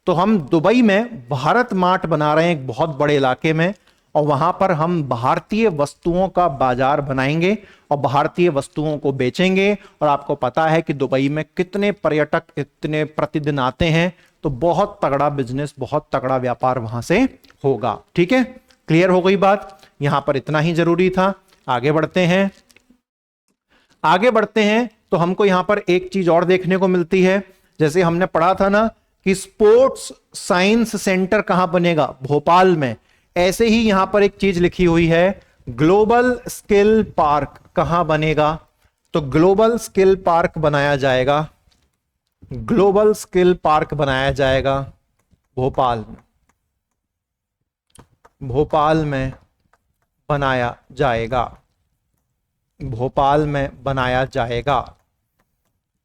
तो हम दुबई में भारत मार्ट बना रहे हैं एक बहुत बड़े इलाके में, और वहां पर हम भारतीय वस्तुओं का बाजार बनाएंगे और भारतीय वस्तुओं को बेचेंगे। और आपको पता है कि दुबई में कितने पर्यटक इतने प्रतिदिन आते हैं, तो बहुत तगड़ा बिजनेस, बहुत तगड़ा व्यापार वहां से होगा। ठीक है, क्लियर हो गई बात? यहां पर इतना ही जरूरी था। आगे बढ़ते हैं तो हमको यहां पर एक चीज और देखने को मिलती है। जैसे हमने पढ़ा था ना कि स्पोर्ट्स साइंस सेंटर कहां बनेगा? भोपाल में। ऐसे ही यहां पर एक चीज लिखी हुई है, ग्लोबल स्किल पार्क कहां बनेगा? तो ग्लोबल स्किल पार्क बनाया जाएगा, ग्लोबल स्किल पार्क बनाया जाएगा भोपाल में। भोपाल में बनाया जाएगा, भोपाल में बनाया जाएगा।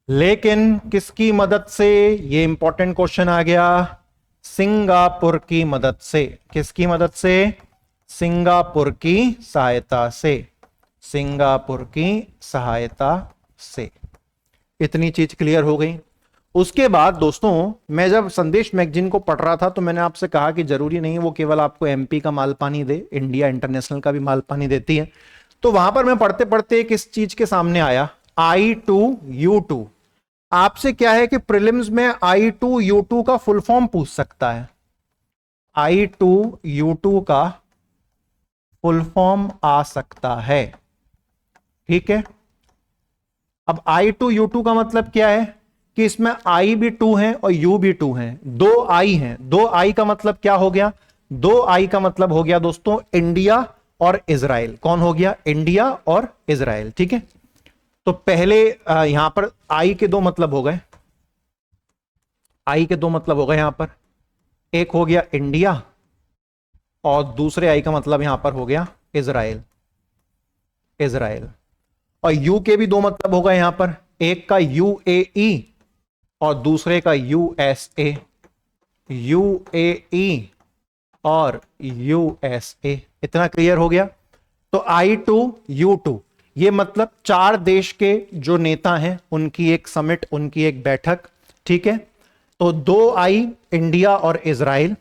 लेकिन किसकी मदद से? ये इंपॉर्टेंट क्वेश्चन आ गया, सिंगापुर की मदद से। किसकी मदद से? सिंगापुर की सहायता से, सिंगापुर की सहायता से। इतनी चीज क्लियर हो गई। उसके बाद दोस्तों, मैं जब संदेश मैगजीन को पढ़ रहा था तो मैंने आपसे कहा कि जरूरी नहीं वो केवल आपको एमपी का माल पानी दे, इंडिया इंटरनेशनल का भी माल पानी देती है। तो वहां पर मैं पढ़ते पढ़ते किस चीज के सामने आया, I2U2। आपसे क्या है कि प्रीलिम्स में I2U2 का फुल फॉर्म पूछ सकता है। I2U2 का फुल फॉर्म आ सकता है। ठीक है, अब I2U2 का मतलब क्या है कि इसमें I भी 2 है और U भी 2 है, 2 I हैं। 2 I का मतलब क्या हो गया? 2 I का मतलब हो गया दोस्तों इंडिया और इजराइल। कौन हो गया? इंडिया और इजराइल। ठीक है, तो पहले यहां पर आई के 2 मतलब हो गए, आई के 2 मतलब हो गए यहां पर। एक हो गया इंडिया और दूसरे आई का मतलब यहां पर हो गया इजराइल, इजराइल। और यू के भी 2 मतलब हो गए यहां पर, एक का UAE और दूसरे का USA, UAE और USA। इतना क्लियर हो गया? तो I2U2 ये मतलब 4 देश के जो नेता हैं उनकी एक समिट, उनकी एक बैठक। ठीक है, तो 2 I इंडिया और इजराइल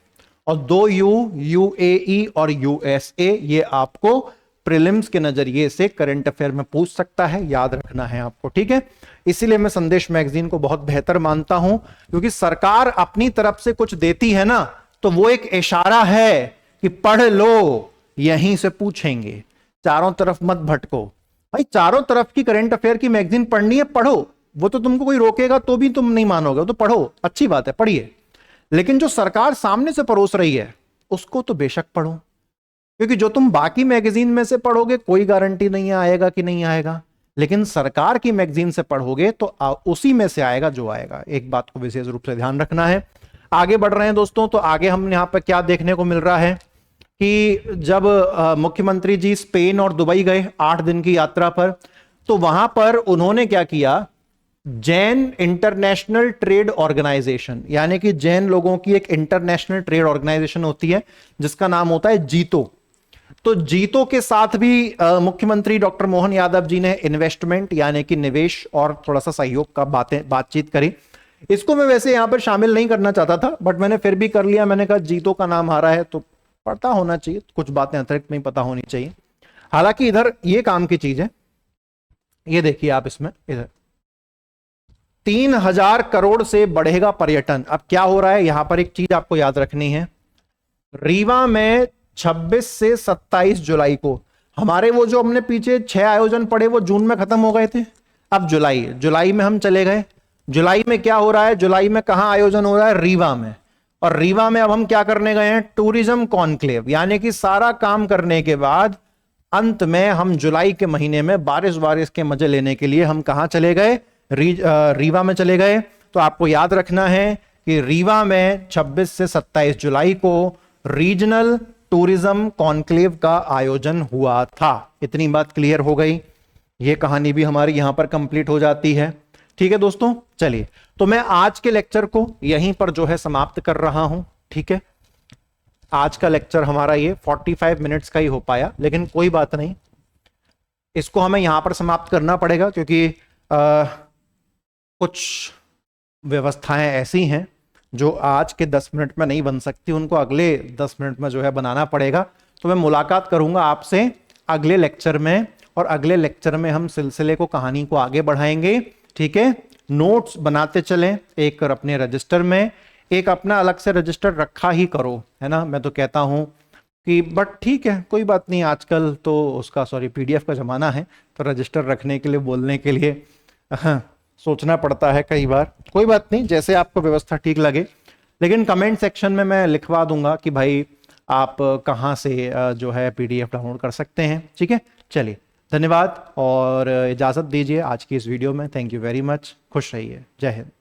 और 2 U UAE और USA। ये आपको प्रीलिम्स के नजरिए से करंट अफेयर में पूछ सकता है, याद रखना है आपको। ठीक है, इसीलिए मैं संदेश मैगजीन को बहुत बेहतर मानता हूं, क्योंकि सरकार अपनी तरफ से कुछ देती है ना तो वो एक इशारा है कि पढ़ लो, यहीं से पूछेंगे, चारों तरफ मत भटको। भाई चारों तरफ की करंट अफेयर की मैगजीन पढ़नी है, पढ़ो, वो तो तुमको कोई रोकेगा तो भी तुम नहीं मानोगे, तो पढ़ो, अच्छी बात है, पढ़िए। लेकिन जो सरकार सामने से परोस रही है उसको तो बेशक पढ़ो, क्योंकि जो तुम बाकी मैगजीन में से पढ़ोगे कोई गारंटी नहीं है आएगा कि नहीं आएगा, लेकिन सरकार की मैगजीन से पढ़ोगे तो उसी में से आएगा जो आएगा। एक बात को विशेष रूप से ध्यान रखना है। आगे बढ़ रहे हैं दोस्तों, तो आगे हम यहाँ पर क्या देखने को मिल रहा है कि जब मुख्यमंत्री जी स्पेन और दुबई गए 8 दिन की यात्रा पर, तो वहां पर उन्होंने क्या किया, जैन इंटरनेशनल ट्रेड ऑर्गेनाइजेशन, यानी कि जैन लोगों की एक इंटरनेशनल ट्रेड ऑर्गेनाइजेशन होती है जिसका नाम होता है जीतो। तो जीतो के साथ भी मुख्यमंत्री डॉक्टर मोहन यादव जी ने इन्वेस्टमेंट यानी कि निवेश और थोड़ा सा सहयोग का बातचीत करी। इसको मैं वैसे यहां पर शामिल नहीं करना चाहता था, बट मैंने फिर भी कर लिया। मैंने कहा जीतो का नाम आ रहा है तो पता होना चाहिए, कुछ बातें अतिरिक्त नहीं पता होनी चाहिए। हालांकि इधर ये काम की चीज है, ये देखिए आप इसमें, इधर 3000 करोड़ से बढ़ेगा पर्यटन। अब क्या हो रहा है यहां पर, एक चीज आपको याद रखनी है, रीवा में 26 से 27 जुलाई को, हमारे वो जो हमने पीछे 6 आयोजन पड़े वो जून में खत्म हो गए थे, अब जुलाई में हम चले गए। जुलाई में क्या हो रहा है, जुलाई में कहां आयोजन हो रहा है, रीवा में। और रीवा में अब हम क्या करने गए हैं, टूरिज्म कॉन्क्लेव, यानी कि सारा काम करने के बाद अंत में हम जुलाई के महीने में बारिश के मजे लेने के लिए हम कहां चले गए, रीवा में चले गए। तो आपको याद रखना है कि रीवा में 26 से 27 जुलाई को रीजनल टूरिज्म कॉन्क्लेव का आयोजन हुआ था। इतनी बात क्लियर हो गई, ये कहानी भी हमारी यहां पर कंप्लीट हो जाती है। ठीक है दोस्तों, चलिए तो मैं आज के लेक्चर को यहीं पर जो है समाप्त कर रहा हूं। ठीक है, आज का लेक्चर हमारा ये 45 मिनट्स का ही हो पाया, लेकिन कोई बात नहीं, इसको हमें यहां पर समाप्त करना पड़ेगा क्योंकि कुछ व्यवस्थाएं ऐसी हैं जो आज के 10 मिनट में नहीं बन सकती, उनको अगले 10 मिनट में जो है बनाना पड़ेगा। तो मैं मुलाकात करूंगा आपसे अगले लेक्चर में, और अगले लेक्चर में हम सिलसिले को, कहानी को आगे बढ़ाएंगे। ठीक है, नोट्स बनाते चलें, एक अपने रजिस्टर में, एक अपना अलग से रजिस्टर रखा ही करो, है ना। मैं तो कहता हूं कि बट ठीक है, कोई बात नहीं, आजकल तो उसका पीडीएफ का जमाना है, तो रजिस्टर रखने के लिए, बोलने के लिए सोचना पड़ता है कई बार। कोई बात नहीं, जैसे आपको व्यवस्था ठीक लगे, लेकिन कमेंट सेक्शन में मैं लिखवा दूंगा कि भाई आप कहाँ से जो है पीडीएफ डाउनलोड कर सकते हैं। ठीक है, चलिए धन्यवाद और इजाज़त दीजिए आज की इस वीडियो में। थैंक यू वेरी मच, खुश रहिए, जय हिंद।